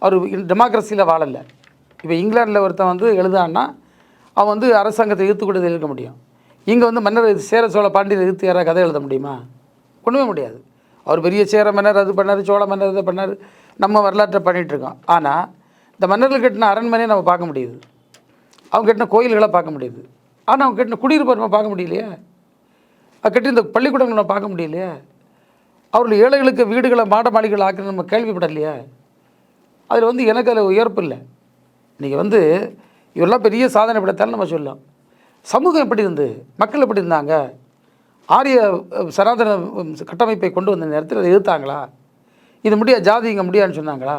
Speaker 1: அவர் டெமோக்ரஸியில் வாழலை. இப்போ இங்கிலாண்டில் ஒருத்தன் வந்து எழுதான்னா அவன் வந்து அரசாங்கத்தை எதிர்த்து கூட எழுத முடியும். இங்கே வந்து மன்னர் சேர சோழ பாண்டியர் எதிர்த்து யாராவது கதை எழுத முடியுமா? ஒன்றுமே முடியாது. அவர் பெரிய சேர மன்னர் அது பண்ணார், சோழ மன்னர் இதை பண்ணார், நம்ம வரலாற்றை பண்ணிகிட்ருக்கோம். ஆனால் இந்த மன்னர்கள் கட்டின அரண்மனையை நம்ம பார்க்க முடியுது, அவங்க கட்டின கோயில்களை பார்க்க முடியுது. ஆனால் அவங்க கட்டின குடியிருப்பை நம்ம பார்க்க முடியலையே, அது கட்டி இந்த பள்ளிக்கூடங்களை நம்ம பார்க்க முடியலையே, அவர்கள் ஏழைகளுக்கு வீடுகளை மாட மாளிகைகள் ஆக்குறது நம்ம கேள்விப்படலையே. அதில் வந்து எனக்கு அதில் உயர்ப்பு இல்லை. இன்றைக்கி வந்து இவரெல்லாம் பெரிய சாதனை படைத்தாலும் நம்ம சொல்லலாம். சமூகம் எப்படி இருந்து, மக்கள் எப்படி இருந்தாங்க, ஆரிய சனாதன கட்டமைப்பை கொண்டு வந்த நேரத்தில் அதை எதிர்த்தாங்களா? இது முடியாது, ஜாதி இங்கே முடியாதுன்னு சொன்னாங்களா?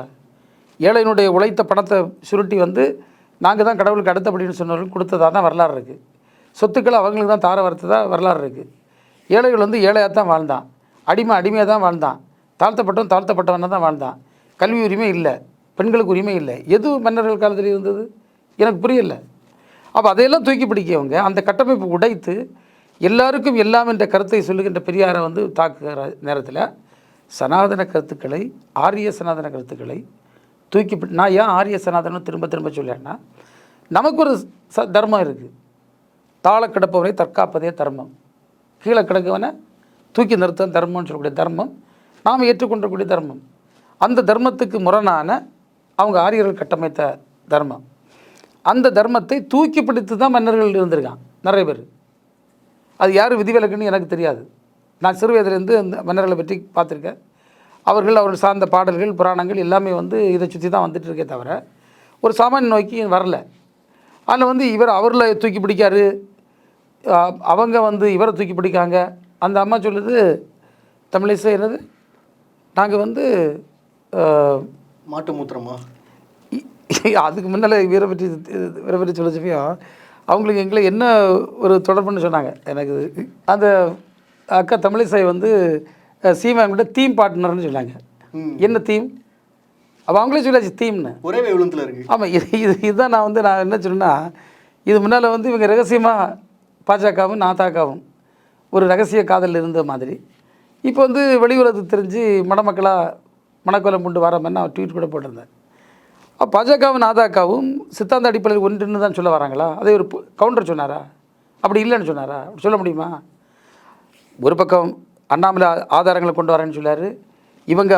Speaker 1: ஏழையினுடைய உழைத்த பணத்தை சுருட்டி வந்து நாங்கள் தான் கடவுளுக்கு அடுத்தபடின்னு சொன்னவர்கள் கொடுத்ததாக தான் வரலாறு இருக்குது. சொத்துக்கள் அவங்களுக்கு தான் தார வரத்ததாக வரலாறு இருக்குது. ஏழைகள் வந்து ஏழையாக தான் வாழ்ந்தான், அடிமையாக தான் வாழ்ந்தான், தாழ்த்தப்பட்டவனாக தான் வாழ்ந்தான். கல்வி உரிமை இல்லை, பெண்களுக்கு உரிமை இல்லை. எது மன்னர்கள் காலத்தில் இருந்தது எனக்கு புரியலை. அப்போ அதையெல்லாம் தூக்கி பிடிக்கவங்க அந்த கட்டமைப்பு உடைத்து எல்லாருக்கும் எல்லாம் என்ற கருத்தை சொல்லுகின்ற பெரியாரை வந்து தாக்குகிற நேரத்தில் சனாதன கருத்துக்களை, ஆரிய சனாதன கருத்துக்களை தூக்கி நான் ஏன் ஆரிய சனாதனம் திரும்ப சொல்லேன்னா, நமக்கு ஒரு தர்மம் இருக்குது. தாழ கிடப்பவனை தற்காப்பதே தர்மம், கீழே கிடக்கவனை தூக்கி நிறுத்த தர்மம்னு சொல்லக்கூடிய தர்மம் நாம் ஏற்றுக்கொண்டக்கூடிய தர்மம். அந்த தர்மத்துக்கு முரணான அவங்க ஆரியர்கள் கட்டமைத்த தர்மம். அந்த தர்மத்தை தூக்கி பிடித்து தான் மன்னர்கள் இருந்திருக்கான் நிறைய பேர். அது யார் விதிவிலக்குன்னு எனக்கு தெரியாது. நான் சிறு வயதிலேருந்து அந்த மன்னர்களை பற்றி பார்த்துருக்கேன். அவர்கள் சார்ந்த பாடல்கள், புராணங்கள் எல்லாமே வந்து இதை சுற்றி தான் வந்துட்டு இருக்கே தவிர ஒரு சாமானிய நோக்கி வரல. அதில் வந்து இவர் அவர்களை தூக்கி பிடிக்காரு, அவங்க வந்து இவரை தூக்கி பிடிக்காங்க. அந்த அம்மா சொல்லுது தமிழிசை என்னது, நாங்கள் வந்து
Speaker 2: மாட்டு மூத்திரமா,
Speaker 1: அதுக்கு முன்னால் வீரை பற்றி சொல்லச்சப்பையும் அவங்களுக்கு எங்களை என்ன ஒரு தொடர்புன்னு சொன்னாங்க. எனக்கு அந்த அக்கா தமிழிசை வந்து சீமான்கிட்ட தீம் பார்ட்னர்னு சொன்னாங்க. என்ன தீம்? அப்போ அவங்களே சொல்லாச்சு தீம்னு,
Speaker 2: ஒரே வேவலத்தில் இருக்குது.
Speaker 1: ஆமாம், இதுதான் நான் என்ன சொன்னேன்னா, இது முன்னால் வந்து இவங்க ரகசியமாக பாஜகவும் நாதாகவும் ஒரு ரகசிய காதல் இருந்த மாதிரி இப்போ வந்து வெளியுறவுக்கு தெரிஞ்சு மணமக்களாக மணக்கோலம் கொண்டு வர மாதிரி நான் ட்வீட் கூட போட்டிருந்தேன். பாஜகவும் நாதாக்காவும் சித்தாந்த அடிப்படையில் ஒன்றுன்னு தான் சொல்ல வராங்களா? அதே ஒரு கவுண்டர் சொன்னாரா? அப்படி இல்லைன்னு சொன்னாரா? அப்படி சொல்ல முடியுமா? ஒரு பக்கம் அண்ணாமலை ஆதாரங்களை கொண்டு வரேன்னு சொல்லார்,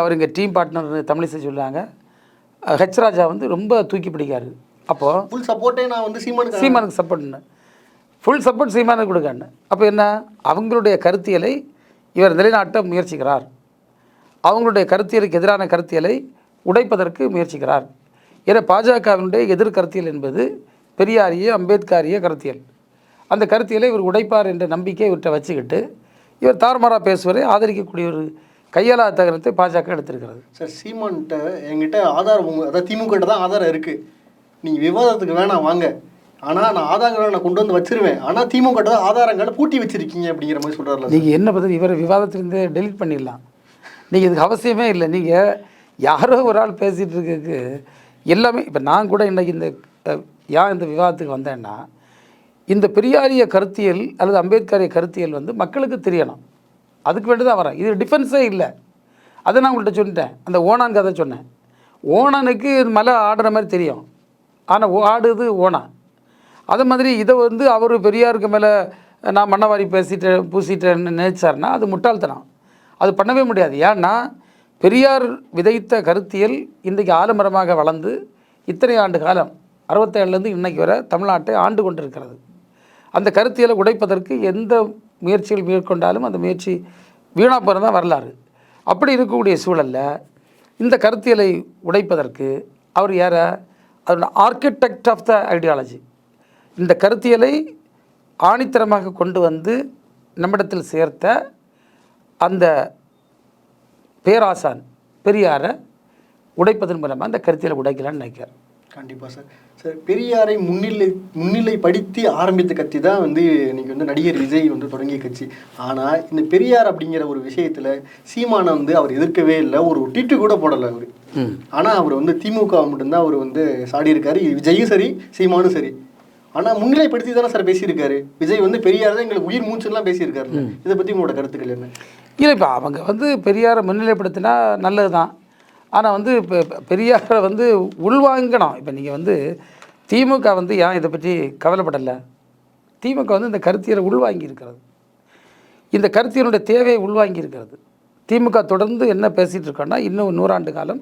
Speaker 1: அவர் இங்கே டீம் பார்ட்னர் தமிழிசை சொல்லுவாங்க. ஹெச் ராஜா வந்து ரொம்ப தூக்கி பிடிக்காரு. அப்போது
Speaker 2: ஃபுல் சப்போர்ட்டே நான் வந்து
Speaker 1: சீமானுக்கு சப்போர்ட்னு, ஃபுல் சப்போர்ட் சீமானுக்கு கொடுக்கான்னு. அப்போ என்ன, அவங்களுடைய கருத்தியலை இவர் நிலைநாட்ட முயற்சிக்கிறார், அவங்களுடைய கருத்தியலுக்கு எதிரான கருத்தியலை உடைப்பதற்கு முயற்சிக்கிறார். ஏன்னா பாஜகவினுடைய எதிர்கருத்தியல் என்பது பெரியாரிய அம்பேத்கரிய கருத்தியல். அந்த கருத்தியலை இவர் உடைப்பார் என்ற நம்பிக்கை இவர்கிட்ட வச்சுக்கிட்டு இவர் தாறுமாறாக பேசுவதை ஆதரிக்கக்கூடிய ஒரு கையாளாத தகரத்தை பாஜக எடுத்திருக்கிறது.
Speaker 2: சார் சீமான்கிட்ட என்கிட்ட ஆதாரம் அதாவது திமுக தான் ஆதாரம் இருக்குது, நீங்கள் விவாதத்துக்கு வேணாம் வாங்க, ஆனால் நான் ஆதாரங்களை நான் கொண்டு வந்து வச்சிருவேன், ஆனால் திமுக தான் ஆதாரங்களை பூட்டி வச்சிருக்கீங்க அப்படிங்கிற மாதிரி சொல்கிறாருல.
Speaker 1: நீங்கள் என்ன பதில் இவரை விவாதத்திலேருந்தே டெலீட் பண்ணிடலாம். நீங்கள் இதுக்கு அவசியமே இல்லை. நீங்கள் யாரோ ஒரு ஆள் பேசிகிட்டு இருக்கிறதுக்கு எல்லாமே இப்போ நான் கூட இன்றைக்கி இந்த விவாதத்துக்கு வந்தேன்னா இந்த பெரியாரிய கருத்தியல் அல்லது அம்பேத்கரிய கருத்தியல் வந்து மக்களுக்கு தெரியணும், அதுக்கு வேண்டி தான் வரேன். இது டிஃபென்ஸே இல்லை. அதை நான் உங்கள்கிட்ட சொல்லிட்டேன். அந்த ஓனான் கதை சொன்னேன். ஓனானுக்கு மலை ஆடுற மாதிரி தெரியும், ஆனால் ஆடுது ஓனா. அதே மாதிரி இதை வந்து அவர் பெரியாருக்கு மேலே நான் மண்ணவாரி பூசிட்டேன்னு நினைச்சார்னா அது முட்டாள்தனம். அது பண்ணவே முடியாது. ஏன்னா பெரியார் விதைத்த கருத்தியல் இன்றைக்கு ஆலமரமாக வளர்ந்து இத்தனை ஆண்டு காலம் 67லேருந்து இன்றைக்கு வரை தமிழ்நாட்டை ஆண்டு கொண்டிருக்கிறது. அந்த கருத்தியலை உடைப்பதற்கு எந்த முயற்சிகள் மேற்கொண்டாலும் அந்த முயற்சி வீணாக போகிறது தான் வரலாறு. அப்படி இருக்கக்கூடிய சூழலில் இந்த கருத்தியலை உடைப்பதற்கு அவர் யாரை, அதோட ஆர்கிடெக்ட் ஆஃப் த ஐடியாலஜி, இந்த கருத்தியலை ஆணித்தரமாக கொண்டு வந்து நம்மிடத்தில் சேர்த்த அந்த பேராசான் பெரியாரை உடைப்பதன் மூலமாக அந்த கருத்தியலை உடைக்கலான்னு நினைக்கிறார்.
Speaker 2: கண்டிப்பாக சார். சார் பெரியாரை முன்னிலைப்படுத்தி ஆரம்பித்த கட்சி தான் வந்து இன்னைக்கு வந்து நடிகர் விஜய் வந்து தொடங்கிய கட்சி. ஆனால் இந்த பெரியார் அப்படிங்கிற ஒரு விஷயத்தில் சீமானை வந்து அவர் எதிர்க்கவே இல்லை, ஒரு ட்வீட்டு கூட போடலை அவர். ஆனால் அவர் வந்து திமுக மட்டும்தான் அவர் வந்து சாடி இருக்காரு, விஜயும் சரி சீமானும் சரி. ஆனால் முன்னிலைப்படுத்தி தானே சார் பேசியிருக்காரு. விஜய் வந்து பெரியார் தான் எங்களுக்கு உயிர் மூச்சுலாம் பேசியிருக்காரு. இதை பற்றி உங்களோட கருத்துக்கள் என்ன?
Speaker 1: இல்லை, இப்போ அவங்க வந்து பெரியாரை முன்னிலைப்படுத்தினா நல்லது தான். ஆனால் வந்து இப்போ பெரியாரை வந்து உள்வாங்கணும். இப்போ நீங்கள் வந்து திமுக வந்து ஏன் இதை பற்றி கவலைப்படலை? திமுக வந்து இந்த கருத்தியலை உள்வாங்கி இருக்கிறது, இந்த கருத்தியலுடைய தேவையை உள்வாங்கி இருக்கிறது. திமுக தொடர்ந்து என்ன பேசிகிட்டு இருக்கோன்னா இன்னும் 100 ஆண்டு காலம்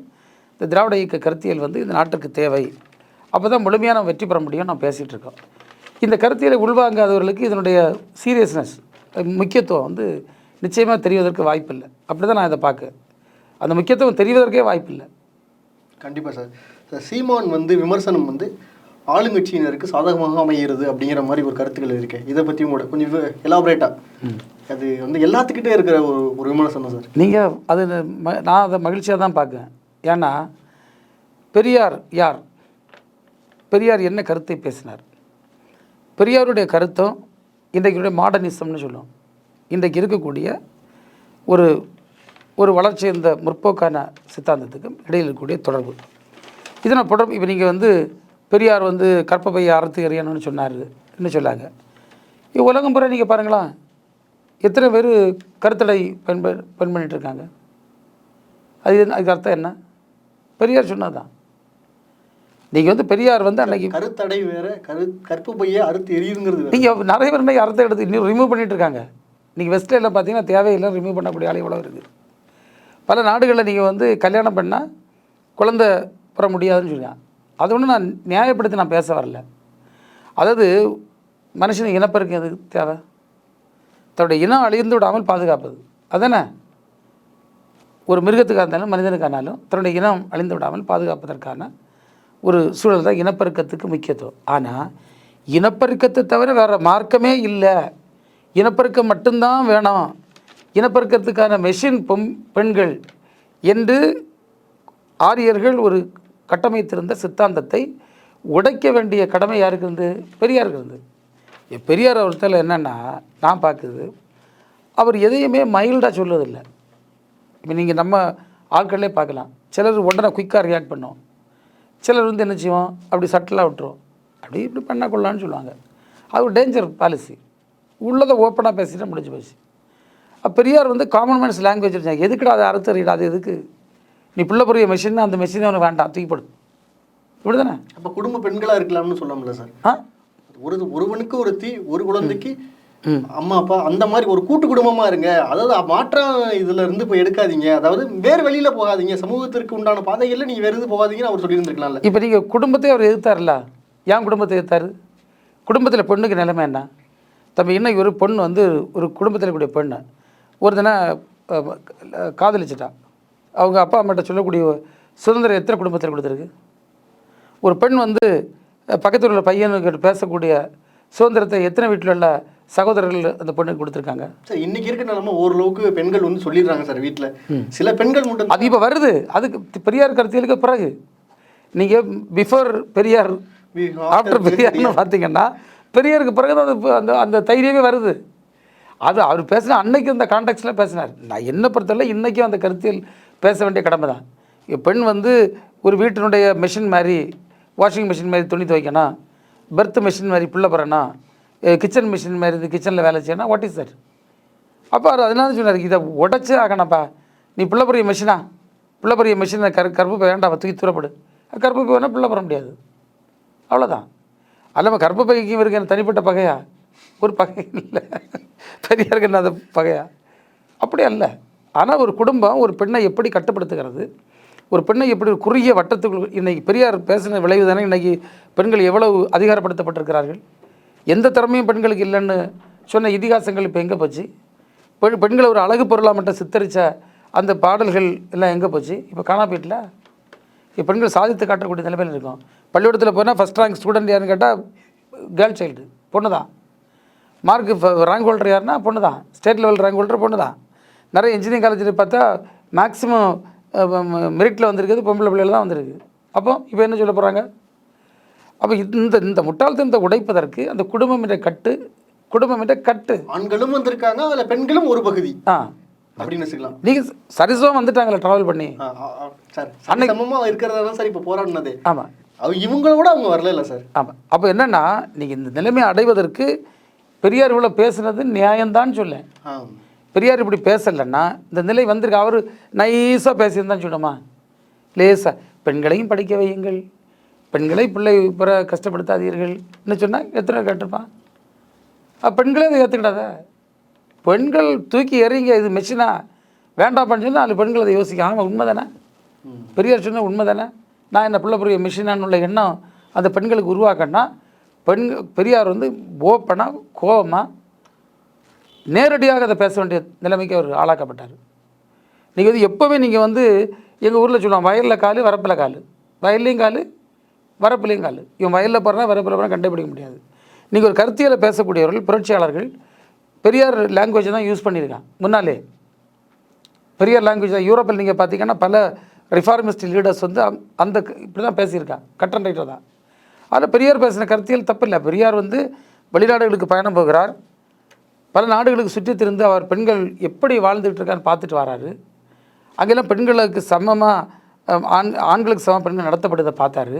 Speaker 1: இந்த திராவிட இயக்க கருத்தியல் வந்து இந்த நாட்டுக்கு தேவை, அப்போ தான் முழுமையாக நம்ம வெற்றி பெற முடியும் நம்ம பேசிகிட்டு இருக்கோம். இந்த கருத்தியலை உள்வாங்காதவர்களுக்கு இதனுடைய சீரியஸ்னஸ் முக்கியத்துவம் வந்து நிச்சயமாக தெரிவதற்கு வாய்ப்பு இல்லை. அப்படி தான் நான் இதை பார்க்க, அந்த முக்கியத்துவம் தெரிவதற்கே வாய்ப்பு இல்லை.
Speaker 2: கண்டிப்பாக சார். சார் சீமான் வந்து விமர்சனம் வந்து ஆளுங்கட்சியினருக்கு சாதகமாக அமைகிறது அப்படிங்கிற மாதிரி ஒரு கருத்துக்கள் இருக்கு. இதை பற்றி உங்களோட கொஞ்சம் எலாபரேட்டாக, அது வந்து எல்லாத்துக்கிட்டே இருக்கிற ஒரு விமர்சனம் சார்.
Speaker 1: நீங்கள் அது நான் அதை மகிழ்ச்சியாக தான் பார்க்குறேன். ஏன்னா பெரியார் யார், பெரியார் என்ன கருத்தை பேசினார், பெரியாருடைய கருத்தும் இன்றைக்குடைய மாடர்னிசம்னு சொல்லுவோம், இன்றைக்கு இருக்கக்கூடிய ஒரு வளர்ச்சி இந்த முற்போக்கான சித்தாந்தத்துக்கும் இடையில் இருக்கக்கூடிய தொடர்பு. இதனை தொடர்பு இப்போ நீங்கள் வந்து பெரியார் வந்து கற்பப்பையை அறுத்து எறியணும்னு சொன்னார் என்ன சொல்லாங்க. உலகம் பூரா நீங்கள் பாருங்களா, எத்தனை பேர் கருத்தடை பண்ணிட்டு இருக்காங்க. அதுக்கு அர்த்தம் என்ன? பெரியார் சொன்னது தான். நீங்கள் வந்து பெரியார் வந்து அன்றைக்கி
Speaker 2: கருத்தடை வேறு, கற்பு பையை அறுத்து எரியுங்கிறது.
Speaker 1: நீங்கள் நிறைய பேர் இன்றைக்கி அறுத்தை எடுத்து இன்னும் ரிமூவ் பண்ணிகிட்டு இருக்காங்க. இன்றைக்கி வெஸ்ட்லேயில் பார்த்தீங்கன்னா தேவையில்லை ரிமூவ் பண்ணக்கூடிய ஆளை எவ்வளோ இருக்குது. பல நாடுகளில் நீங்கள் வந்து கல்யாணம் பண்ணால் குழந்தை பெற முடியாதுன்னு சொல்லுவாங்க. அது ஒன்றும் நான் நியாயப்படுத்தி நான் பேச வரல. அதாவது மனுஷனுக்கு இனப்பெருக்கம் எதுக்கு தேவை? தன்னுடைய இனம் அழிந்து விடாமல் பாதுகாப்பது அதானே. ஒரு மிருகத்துக்காக இருந்தாலும் மனிதனுக்கானாலும் தன்னுடைய இனம் அழிந்து விடாமல் பாதுகாப்பதற்கான ஒரு சூழல் தான் இனப்பெருக்கத்துக்கு முக்கியத்துவம். ஆனால் இனப்பெருக்கத்தை தவிர வேறு மார்க்கமே இல்லை, இனப்பெருக்கம் மட்டும்தான் வேணும், இனப்பெருக்கத்துக்கான மெஷின் பெண்கள் என்று ஆரியர்கள் ஒரு கட்டமைத்திருந்த சித்தாந்தத்தை உடைக்க வேண்டிய கடமை யாருக்கு இருந்து? பெரியாருக்கு இருந்து. பெரியார் ஒருத்தர் என்னென்னா நான் பார்க்குது, அவர் எதையுமே மைல்டாக சொல்லுவதில்லை. இப்போ நீங்கள் நம்ம ஆட்களே பார்க்கலாம், சிலர் உடனே குயிக்காக ரியாக்ட் பண்ணுவோம், சிலர் வந்து என்ன செய்வோம் அப்படி சட்டலாக விட்டுருவோம், அப்படி இப்படி பண்ணால் கொள்ளான்னு சொல்லுவாங்க. அது ஒரு டேஞ்சர் பாலிசி. உள்ளதை ஓப்பனாக பேசிட்டு முடிஞ்சு போச்சு. பெரியார் வந்து காமன் மேன்ஸ் லாங்குவேஜ் வச்சாங்க. எதுக்குடா அதை அறுத்து அறியடா, அது எதுக்கு? நீ பிள்ளை பெரிய மெஷின், அந்த மெஷினே அவனுக்கு வேண்டாம், தூக்கிப்படு, இப்படி தானே. அப்போ
Speaker 2: குடும்ப பெண்களாக இருக்கலாம்னு சொல்லாமல சார். ஒருவனுக்கு ஒரு குழந்தைக்கு அம்மா அப்பா அந்த மாதிரி ஒரு கூட்டு குடும்பமாக இருங்க. அதாவது மாற்றம் இதில் இருந்து இப்போ எடுக்காதீங்க, அதாவது வேறு வெளியில் போகாதீங்க, சமூகத்திற்கு உண்டான பாதைகளில் நீங்கள் வேறு எது போகாதீங்கன்னு அவர் சொல்லியிருந்துருக்கலாம்ல.
Speaker 1: இப்போ நீங்கள் குடும்பத்தை அவர் எதிர்த்தார்ல, ஏன் குடும்பத்தை எதிர்த்தார்? குடும்பத்தில் பொண்ணுக்கு நிலைமை என்ன? தம்பி இன்னைக்கு ஒரு பொண்ணு வந்து ஒரு குடும்பத்தில் கூடிய பெண்ணு ஒரு தினம் காதலிச்சிட்டா, அவங்க அப்பா அம்மாட்ட சொல்லக்கூடிய சுதந்திரம் எத்தனை குடும்பத்தில் கொடுத்துருக்கு? ஒரு பெண் வந்து பக்கத்தில் உள்ள பையனுக்கிட்ட பேசக்கூடிய சுதந்திரத்தை எத்தனை வீட்டில் உள்ள சகோதரர்கள் அந்த பொண்ணுக்கு கொடுத்துருக்காங்க.
Speaker 2: சார் இன்னைக்கு இருக்க நிலைமை ஓரளவுக்கு பெண்கள் வந்து சொல்லிடுறாங்க சார் வீட்டில். சில பெண்கள் மட்டும்
Speaker 1: அது இப்போ வருது. அதுக்கு பெரியார் கருத்தியலுக்கு பிறகு நீங்கள் பிஃபோர் பெரியார் ஆஃப்டர் பெரியார்னு பார்த்தீங்கன்னா பெரியாருக்கு பிறகு தான் அந்த அந்த தைரியமே வருது. அது அவர் பேசினா அன்னைக்கு அந்த கான்டெக்ட்ல பேசினார். நான் என்ன பொறுத்தவரை இன்றைக்கும் அந்த கருத்தியல் பேச வேண்டிய கடமை தான். பெண் வந்து ஒரு வீட்டினுடைய மிஷின் மாதிரி, வாஷிங் மிஷின் மாதிரி துணி துவைக்கணும், பெர்த் மிஷின் மாதிரி பிள்ளை பிறனா, கிச்சன் மிஷின் மாதிரி இது கிச்சனில் வேலை செய்யணும், வாட் இஸ் சார்? அப்போ அவர் அதனால சொன்னார், இதை உடச்சே ஆகணப்பா, நீ பிள்ளை பெரிய மிஷினா, பிள்ளை பெரிய மிஷினை கற்பப்பை வேண்டாம் தூக்கி தூரப்படு. கற்பப்பை வேணால் பிள்ளை பெற முடியாது, அவ்வளோதான். அல்லாமல் கற்பப்பைக்கும் இவருக்கு எனக்கு தனிப்பட்ட பகையா? ஒரு பகை இல்லை. பெரியாருக்கு என்ன அது பகையா? அப்படி அல்ல. ஆனால் ஒரு குடும்பம் ஒரு பெண்ணை எப்படி கட்டுப்படுத்துகிறது, ஒரு பெண்ணை எப்படி ஒரு குறுகிய வட்டத்துக்குள், இன்றைக்கி பெரியார் பேசின விளைவு தானே இன்றைக்கி பெண்கள் எவ்வளவு அதிகாரப்படுத்தப்பட்டிருக்கிறார்கள். எந்த திறமையும் பெண்களுக்கு இல்லைன்னு சொன்ன இதிகாசங்கள் இப்போ எங்கே போச்சு? பெண்களை ஒரு அழகு பொருளாக மட்டும் சித்தரித்த அந்த பாடல்கள் எல்லாம் எங்கே போச்சு? இப்போ காணா போயிட்டல. இப்போ பெண்கள் சாதித்து காட்டக்கூடிய நிலைமையில் இருக்கும். பள்ளிக்கூடத்தில் போனால் ஃபஸ்ட் ரேங்க் ஸ்டூடெண்ட் யாருன்னு கேட்டால் கேர்ள் சைல்டு, பொண்ணு தான். மார்க்கு ரேங்க் ஹோல்டர் யாருன்னா பொண்ணு தான். ஸ்டேட் லெவல் ரேங்க் ஹோல்டர் பொண்ணு தான். நிறைய இன்ஜினியரிங் காலேஜில் பார்த்தா மேக்ஸிமம் மெரிட்டில் வந்திருக்கிறது பொம்பளை பிள்ளைகள் தான் வந்திருக்கு. அப்போ இப்போ என்ன சொல்ல போகிறாங்க? அப்போ இந்த முட்டாள்தனத்தை உடைப்பதற்கு அந்த குடும்பம் என்ற கட்டு
Speaker 2: ஆண்களும் வந்திருக்காங்க, அதில் பெண்களும் ஒரு பகுதி அப்படின்னு வச்சுக்கலாம்.
Speaker 1: நீங்கள் சரிசமாக வந்துட்டாங்களே ட்ராவல் பண்ணி
Speaker 2: சார், சமமாக இருக்கிறதா சார் இப்போ போராடினது.
Speaker 1: ஆமாம்,
Speaker 2: இவங்களோட அவங்க வரல இல்லை சார்.
Speaker 1: ஆமாம். அப்போ என்னென்னா நீங்கள் இந்த நிலைமையை அடைவதற்கு பெரியார் இவ்வளோ பேசுனது நியாயம்தான் சொல்லேன். பெரியார் இப்படி பேசலைன்னா இந்த நிலை வந்திருக்கு. அவர் நைஸாக பேசியிருந்தான்னு சொல்லுமா? லேசாக பெண்களையும் படிக்க வையுங்கள், பெண்களை பிள்ளை பிற கஷ்டப்படுத்தாதீர்கள் என்ன சொன்னால் எத்தனை கேட்டிருப்பான்? பெண்களே அதை ஏற்றுக்கிடாத. பெண்கள் தூக்கி எறிங்க, இது மெஷினா வேண்டாம்னு சொன்னால் அது பெண்கள் அதை யோசிக்க. ஆமாம், உண்மை தானே? பெரியார் சொன்னால் உண்மை தானே? நான் என்ன பிள்ளை பெரிய மெஷினான்னு உள்ள எண்ணம் அந்த பெண்களுக்கு உருவாக்கன்னா பெரியார் வந்து ஓப்பனாக கோபமாக நேரடியாக அதை பேச வேண்டிய நிலைமைக்கு அவர் ஆளாக்கப்பட்டார். நீங்கள் வந்து எப்போவுமே நீங்கள் வந்து எங்கள் ஊரில் சொல்லுவாங்க, வயலில் கால் வரப்பில் கால், வயல்லையும் கால் வரப்புலையும் கால். இவன் வயலில் போகிறனா வரப்பில் போனால் கண்டுபிடிக்க முடியாது. நீங்கள் ஒரு கருத்தியலை பேசக்கூடியவர்கள், புரட்சியாளர்கள் பெரியார் லாங்குவேஜை தான் யூஸ் பண்ணியிருக்கான். முன்னாலே பெரியார் லாங்குவேஜ் தான். யூரோப்பில் நீங்கள் பார்த்தீங்கன்னா பல ரிஃபார்மிஸ்ட் லீடர்ஸ் வந்து அந்த இப்படி தான் பேசியிருக்கான், கட் அண்ட் ரைட்டர் தான். அதில் பெரியார் பேசின கருத்தியல் தப்பு இல்லை. பெரியார் வந்து வெளிநாடுகளுக்கு பயணம் போகிறார், பல நாடுகளுக்கு சுற்றி திருந்து அவர் பெண்கள் எப்படி வாழ்ந்துகிட்டு இருக்கான்னு பார்த்துட்டு வராரு. அங்கெல்லாம் பெண்களுக்கு சமமாக ஆண்களுக்கு சமமாக பெண்கள் நடத்தப்பட்டதை பார்த்தாரு.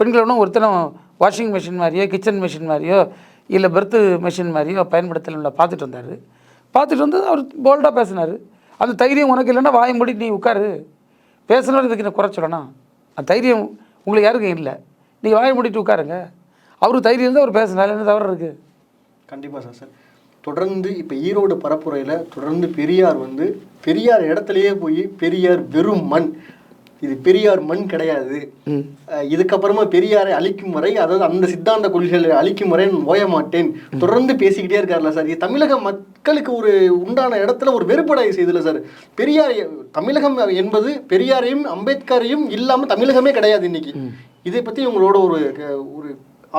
Speaker 1: பெண்கள் ஒன்றும் ஒருத்தனும் வாஷிங் மிஷின் மாதிரியோ கிச்சன் மிஷின் மாதிரியோ இல்லை பெர்த்து மிஷின் மாதிரியோ பயன்படுத்தல பார்த்துட்டு வந்தார். பார்த்துட்டு வந்து அவர் போல்டாக பேசினார். அந்த தைரியம் உனக்கு இல்லைன்னா வாயை மூடி நீ உட்காரு, பேசுனது இதுக்கு நான் குறை சொல்லணும். அந்த தைரியம் உங்களுக்கு யாருக்கும் இல்லை, நீங்கள் வாயை மூடிட்டு உட்காருங்க. அவருக்கு தைரியம் இருந்தால் அவர் பேசினார், என்ன தவறு இருக்குது?
Speaker 2: கண்டிப்பாக சார். சார் தொடர்ந்து இப்போ ஈரோடு பரப்புரையில் தொடர்ந்து பெரியார் இடத்துலையே போய் பெரியார் வெறும் மண், இது பெரியார் மண் கிடையாது, இதுக்கப்புறமா பெரியாரை அழிக்கும் வரை, அதாவது அந்த சித்தாந்த கொள்கைகளை அழிக்கும் வரை ஓய மாட்டேன் தொடர்ந்து பேசிக்கிட்டே இருக்காருல்ல சார். இது தமிழக மக்களுக்கு ஒரு உண்டான இடத்துல ஒரு வெறுப்படை செய்துல சார். பெரியார் தமிழகம் என்பது பெரியாரையும் அம்பேத்கரையும் இல்லாமல் தமிழகமே கிடையாது இன்னைக்கு. இதை பற்றி உங்களோட ஒரு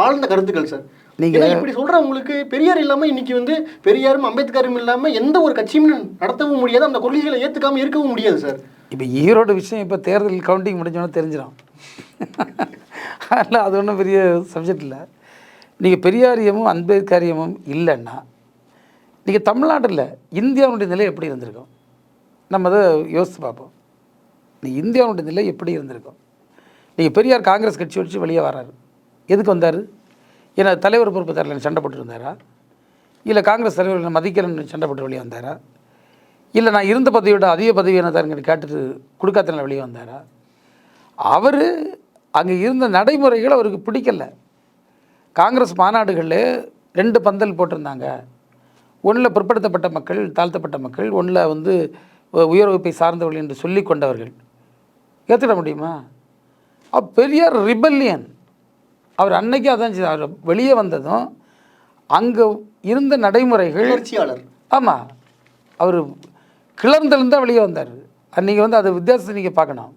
Speaker 2: ஆழ்ந்த கருத்துக்கள் சார். நீங்கள் இப்படி சொல்கிறவங்களுக்கு பெரியார் இல்லாமல் இன்னைக்கு வந்து பெரியாரும் அம்பேத்கரும் இல்லாமல் எந்த ஒரு கட்சியும் நடத்தவும் முடியாது, அந்த கொள்கைகளை ஏற்றுக்காமல் இருக்கவும் முடியாது சார்.
Speaker 1: இப்போ ஈரோடு விஷயம் இப்போ தேர்தல் கவுண்டிங் முடிஞ்சோன்னு தெரிஞ்சிடும். அதில் அது ஒன்றும் பெரிய சப்ஜெக்ட் இல்லை. நீங்கள் பெரியாரியமும் அம்பேத்கரியமும் இல்லைன்னா நீங்கள் தமிழ்நாட்டில் இந்தியாவுடைய நிலை எப்படி இருந்திருக்கும்? நம்ம அதை யோசித்து பார்ப்போம். நீங்கள் இந்தியாவுடைய நிலை எப்படி இருந்திருக்கும்? நீங்கள் பெரியார் காங்கிரஸ் கட்சி வச்சு வெளியே வராரு, எதுக்கு வந்தார்? ஏன்னா தலைவர் பொறுப்பு தரலன்னு சண்டை போட்டு இருந்தாரா? இல்லை காங்கிரஸ் தலைவர்கள் மதிக்கலன்னு சண்டை போட்டு வெளியே வந்தாரா? இல்லை நான் இருந்த பதவியோட அதிக பதவி என்ன தருங்கன்னு கேட்டுட்டு கொடுக்காதனால வெளியே வந்தாரா? அவர் அங்கே இருந்த நடைமுறைகள் அவருக்கு பிடிக்கல. காங்கிரஸ் மாநாடுகளில் 2 பந்தல் போட்டிருந்தாங்க. ஒன்றில் பிற்படுத்தப்பட்ட மக்கள், தாழ்த்தப்பட்ட மக்கள், ஒன்றில் வந்து உயர் வகுப்பை சார்ந்தவர்கள் என்று சொல்லி கொண்டவர்கள். ஏற்றுட முடியுமா? பெரியார் ரிபல்லியன். அவர் அன்னைக்கு அதான் அவர் வெளியே வந்ததும் அங்கே இருந்த நடைமுறைகள்
Speaker 2: கிளர்ச்சியாளர்.
Speaker 1: ஆமாம், அவர் கிளர்ந்திருந்தால் வெளியே வந்தார். அன்றைக்கி வந்து அது வித்தியாசத்தை நீங்கள் பார்க்கணும்.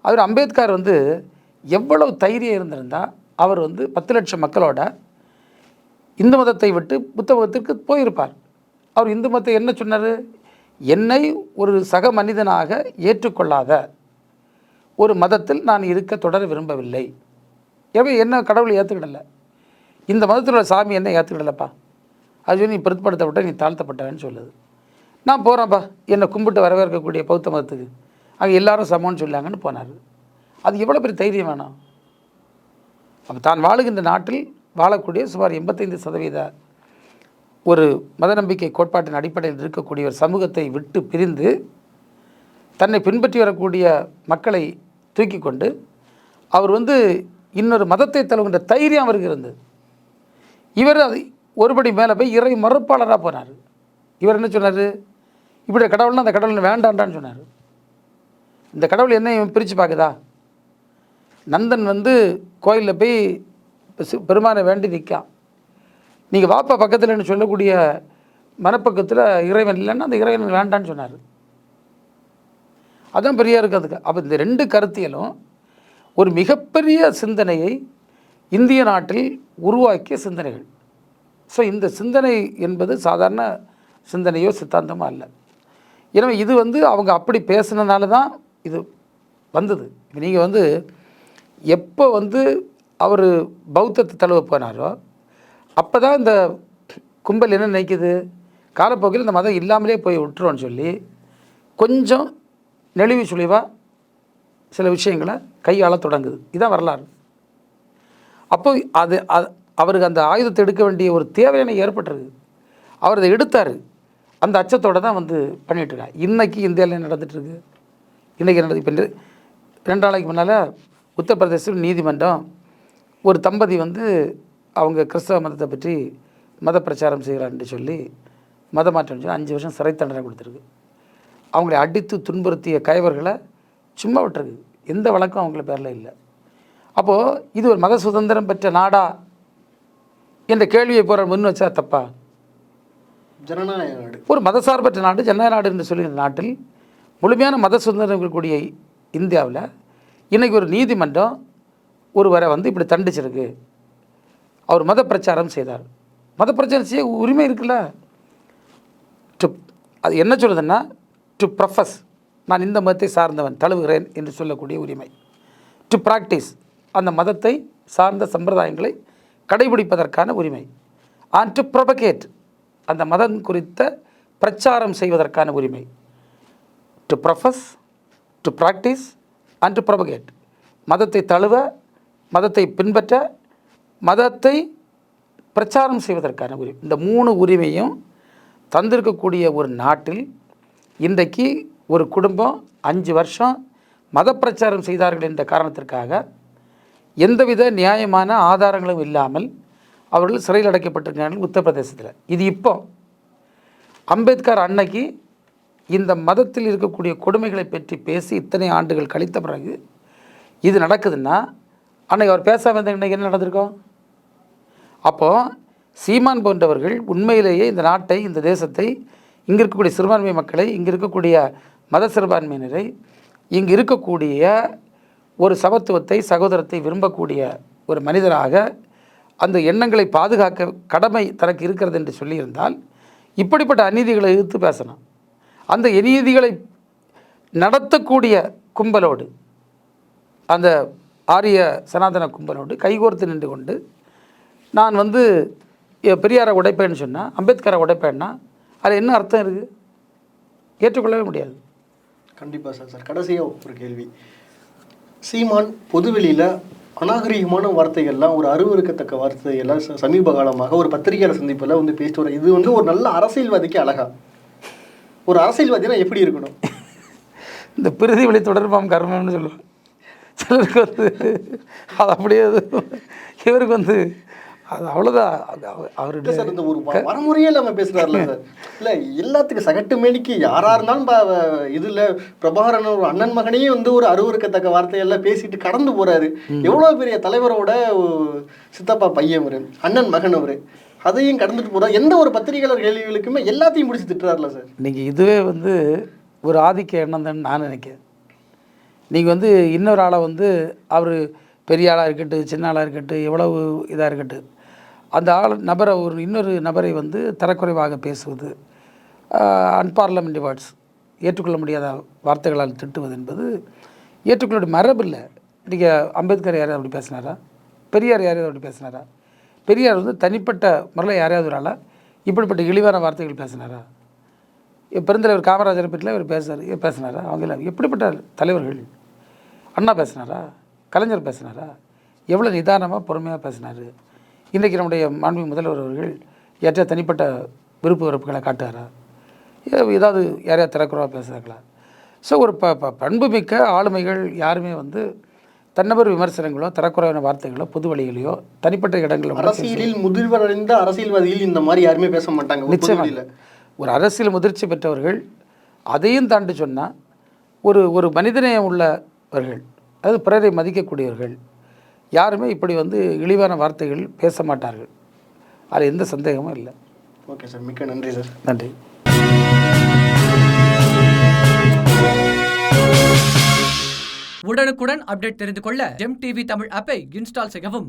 Speaker 1: அவர் அம்பேத்கர் வந்து எவ்வளவு தைரியம் இருந்திருந்தால் அவர் வந்து 10 லட்சம் மக்களோட இந்து மதத்தை விட்டு புத்த மதத்திற்கு போயிருப்பார். அவர் இந்து மதத்தை என்ன சொன்னார்? என்னை ஒரு சக மனிதனாக ஏற்றுக்கொள்ளாத ஒரு மதத்தில் நான் இருக்க தொடர விரும்பவில்லை. எனவே என்ன கடவுளை ஏற்றுக்கிடலை, இந்த மதத்தில் உள்ள சாமி என்ன ஏற்றுக்கிடலப்பா, அது சொல்லி நீ பிற்படுத்தப்பட்ட, நீ தாழ்த்தப்பட்டவன்னு சொல்லுது. நான் போகிறேன்ப்பா, என்னை கும்பிட்டு வரவேற்கக்கூடிய பௌத்த மதத்துக்கு, அங்கே எல்லாரும் சமம்னு சொல்லாங்கன்னு போனார். அது எவ்வளோ பெரிய தைரியம் வேணும்? அப்போ தான் வாழுகின்ற நாட்டில் வாழக்கூடிய சுமார் 85% ஒரு மத நம்பிக்கை கோட்பாட்டின் அடிப்படையில் இருக்கக்கூடிய ஒரு சமூகத்தை விட்டு பிரிந்து தன்னை பின்பற்றி வரக்கூடிய மக்களை தூக்கி கொண்டு அவர் இன்னொரு மதத்தை தழுவுகின்ற தைரியம் அவருக்கு இருந்தது. இவர் அது ஒருபடி மேலே போய் இறை மறுப்பாளராக போனார். இவர் என்ன சொன்னார்? இப்படி கடவுள்னா அந்த கடவுள் வேண்டாண்டான்னு சொன்னார். இந்த கடவுள் என்ன பிரித்து பார்க்குதா? நந்தன் கோயிலில் போய் பெருமானை வேண்டி நிற்கான். நீங்கள் வாப்பா பக்கத்தில்னு சொல்லக்கூடிய மனப்பக்கத்தில் இறைவன் இல்லைன்னா அந்த இறைவன் வேண்டான்னு சொன்னார். அதுதான் பெரியாருக்கு அதுக்கு. அப்போ இந்த 2 கருத்தியலும் ஒரு மிகப்பெரிய சிந்தனையை இந்திய நாட்டில் உருவாக்கிய சிந்தனைகள். ஸோ இந்த சிந்தனை என்பது சாதாரண சிந்தனையோ சித்தாந்தமோ அல்ல. எனவே இது அவங்க அப்படி பேசுனதுனால தான் இது வந்தது. இப்போ நீங்கள் எப்போ அவர் பௌத்தத்தை தழுவ போனாரோ அப்போ தான் இந்த கும்பல் என்ன நினைக்குது, காலப்போக்கில் இந்த மதம் இல்லாமலே போய் விட்டுருவோன்னு சொல்லி கொஞ்சம் நெளிவு சுழிவாக சில விஷயங்களை கையாள தொடங்குது. இதுதான் வரலாறு. அப்போ அது அவருக்கு அந்த ஆயுதத்தை எடுக்க வேண்டிய ஒரு தேவையான ஏற்பட்டிருக்கு. அவர் அதை எடுத்தார். அந்த அச்சத்தோடு தான் பண்ணிகிட்ருக்காங்க. இன்றைக்கி இந்தியாவில் நடந்துகிட்ருக்கு. இன்றைக்கி இப்போ 2 நாளைக்கு முன்னால் உத்தரப்பிரதேசத்தில் நீதிமன்றம் ஒரு தம்பதி அவங்க கிறிஸ்தவ மதத்தை பற்றி மத பிரச்சாரம் செய்கிறான்னு சொல்லி மத மாற்றம் சொல்லி 5 வருஷம் சிறை தண்டனை கொடுத்துருக்கு. அவங்களை அடித்து துன்புறுத்திய கயவர்களை சும்மா விட்டுருக்கு. எந்த வழக்கம் அவங்கள பேரில் இல்லை. அப்போது இது ஒரு மத சுதந்திரம் பெற்ற நாடா என்ற கேள்வியை போகிற முன் வச்சா தப்பா?
Speaker 2: ஜனநாயக நாடு, ஒரு
Speaker 1: மதசார்பற்ற நாடு, ஜனநாயக நாடு என்று சொல்லி இந்த நாட்டில் முழுமையான மத சுதந்திரம் இருக்கக்கூடிய இந்தியாவில் இன்றைக்கி ஒரு நீதிமன்றம் ஒருவரை இப்படி தண்டிச்சிருக்கு. அவர் மத பிரச்சாரம் செய்தார். மத பிரச்சாரம் செய்ய உரிமை இருக்குல்ல. அது என்ன சொல்லுதுன்னா, டு ப்ரொஃபஸ், நான் இந்த மதத்தை சார்ந்தவன் தழுவுகிறேன் என்று சொல்லக்கூடிய உரிமை. டு ப்ராக்டிஸ், அந்த மதத்தை சார்ந்த சம்பிரதாயங்களை கடைபிடிப்பதற்கான உரிமை. அண்ட் டு ப்ரொபகேட், அந்த மதம் குறித்த பிரச்சாரம் செய்வதற்கான உரிமை. To profess, to practice and to propagate, மதத்தை தழுவ, மதத்தை பின்பற்ற, மதத்தை பிரச்சாரம் செய்வதற்கான உரிமை. இந்த 3 உரிமையும் தந்திருக்கக்கூடிய ஒரு நாட்டில் இன்றைக்கு ஒரு குடும்பம் 5 வருஷம் மத பிரச்சாரம் செய்தார்கள் என்ற காரணத்திற்காக எந்தவித நியாயமான ஆதாரங்களும் இல்லாமல் அவர்கள் சிறையில் அடைக்கப்பட்டிருக்கிறார்கள் உத்தரப்பிரதேசத்தில். இது இப்போ அம்பேத்கர் அன்னைக்கு இந்த மதத்தில் இருக்கக்கூடிய கொடுமைகளை பற்றி பேசி இத்தனை ஆண்டுகள் கழித்த பிறகு இது நடக்குதுன்னா அன்னைக்கு அவர் பேசாமல் இருந்த இன்றைக்கி என்ன நடந்திருக்கோம்? அப்போது சீமான் போன்றவர்கள் உண்மையிலேயே இந்த நாட்டை, இந்த தேசத்தை, இங்கே இருக்கக்கூடிய சிறுபான்மை மக்களை, இங்கே இருக்கக்கூடிய மத சிறுபான்மையினரை, இங்கே இருக்கக்கூடிய ஒரு சமத்துவத்தை, சகோதரத்தை விரும்பக்கூடிய ஒரு மனிதராக அந்த எண்ணங்களை பாதுகாக்க கடமை தனக்கு இருக்கிறது என்று சொல்லியிருந்தால் இப்படிப்பட்ட அநீதிகளை எதிர்த்து பேசணும். அந்த அநீதிகளை நடத்தக்கூடிய கும்பலோடு, அந்த ஆரிய சனாதன கும்பலோடு கைகோர்த்து நின்று கொண்டு நான் பெரியாரை உடைப்பேன்னு சொன்னால், அம்பேத்கரை உடைப்பேன்னா அதில் என்ன அர்த்தம் இருக்குது? ஏற்றுக்கொள்ளவே முடியாது.
Speaker 2: கண்டிப்பாக சார். கடைசியாக ஒரு கேள்வி. சீமான் பொதுவெளியில் அநாகரிகமான வார்த்தைகள்லாம், ஒரு அருவருக்கத்தக்க வார்த்தைகள்லாம் சமீப காலமாக ஒரு பத்திரிகையாளர் சந்திப்பில் பேசிட்டு வர, இது ஒரு நல்ல அரசியல்வாதிக்கு அழகா? ஒரு அரசியல்வாதினா எப்படி இருக்கணும்?
Speaker 1: இந்த பிரதி வழி தொடர்பாம் கர்மம்னு சொல்லுவேன். சிலருக்கு அது அப்படியே இவருக்கு அது அவ்வளோதான். அவர்கிட்ட
Speaker 2: சார் இந்த ஒரு வரமுறையே இல்லாமல் பேசுகிறாருல சார். இல்லை, எல்லாத்துக்கும் சகட்டு மேனிக்கு யாராக இருந்தாலும் இதில் பிரபாகரன் ஒரு அண்ணன் மகனையே ஒரு அருவருக்கத்தக்க வார்த்தையெல்லாம் பேசிட்டு கடந்து போகிறாரு. எவ்வளோ பெரிய தலைவரோட சித்தப்பா பையன் அவர், அண்ணன் மகன் அவர், அதையும் கடந்துட்டு போகிறார். எந்த ஒரு பத்திரிகையாளர் கேள்விகளுக்குமே எல்லாத்தையும் முடிச்சு திட்டுறாருல சார்.
Speaker 1: நீங்கள் இதுவே ஒரு ஆதிக்க எண்ணம் தான் நான் நினைக்கிறேன். நீங்கள் இன்னொரு ஆளை அவர் பெரிய ஆளாக இருக்கட்டும், சின்ன ஆளாக இருக்கட்டும், எவ்வளவு இதாக இருக்கட்டும், அந்த நபரை இன்னொரு நபரை வந்து தரக்குறைவாக பேசுவது, அன்பார்லமெண்ட் வேர்ட்ஸ், ஏற்றுக்கொள்ள முடியாத வார்த்தைகளால் திட்டுவது என்பது ஏற்றுக்கொள்ள மரபு இல்லை. இன்றைக்கி அம்பேத்கர் யாரையாவது அப்படி பேசினாரா? பெரியார் யாரையாவது அப்படி பேசினாரா? பெரியார் வந்து தனிப்பட்ட முறையில் யாரையாவது ஒரு ஆளாக இப்படிப்பட்ட இழிவான வார்த்தைகள் பேசினாரா? பெருந்தலைவர் காமராஜரை பற்றிலாம் இவர் பேசினாரா? அவங்க எப்படிப்பட்ட தலைவர்கள்? அண்ணா பேசினாரா? கலைஞர் பேசினாரா? எவ்வளோ நிதானமாக பொறுமையாக பேசினார். இன்றைக்கி நம்முடைய மாண்புமிகு முதல்வர் அவர்கள் ஏற்ற தனிப்பட்ட விருப்பு வெறுப்புகளை காட்டுறாரா? ஏதாவது யாரையா திறக்குறவா பேசுகிறாங்களா? ஸோ ஒரு பண்புமிக்க ஆளுமைகள் யாருமே வந்து தன்னபர் விமர்சனங்களோ தரக்குறைவான வார்த்தைகளோ பொது வழிகளையோ தனிப்பட்ட இடங்களில்
Speaker 2: அரசியலில் முதிர்வடைந்த அரசியல்வாதிகள் இந்த மாதிரி யாருமே பேச மாட்டாங்க.
Speaker 1: நிச்சயமாக ஒரு அரசியல் முதிர்ச்சி பெற்றவர்கள் அதையும் தாண்டி சொன்னால் ஒரு மனிதநேயம் உள்ளவர்கள், அதாவது பிறரை மதிக்கக்கூடியவர்கள் யாருமே இப்படி வந்து இழிவான வார்த்தைகள் பேச மாட்டார்கள். அதில் எந்த சந்தேகமும் இல்லை.
Speaker 2: ஓகே சார், மிக்க நன்றி சார்.
Speaker 1: நன்றி.
Speaker 3: உடனுக்குடன் அப்டேட் தெரிந்து கொள்ள ஜெம் டிவி தமிழ் ஆப்பை இன்ஸ்டால் செய்யவும்.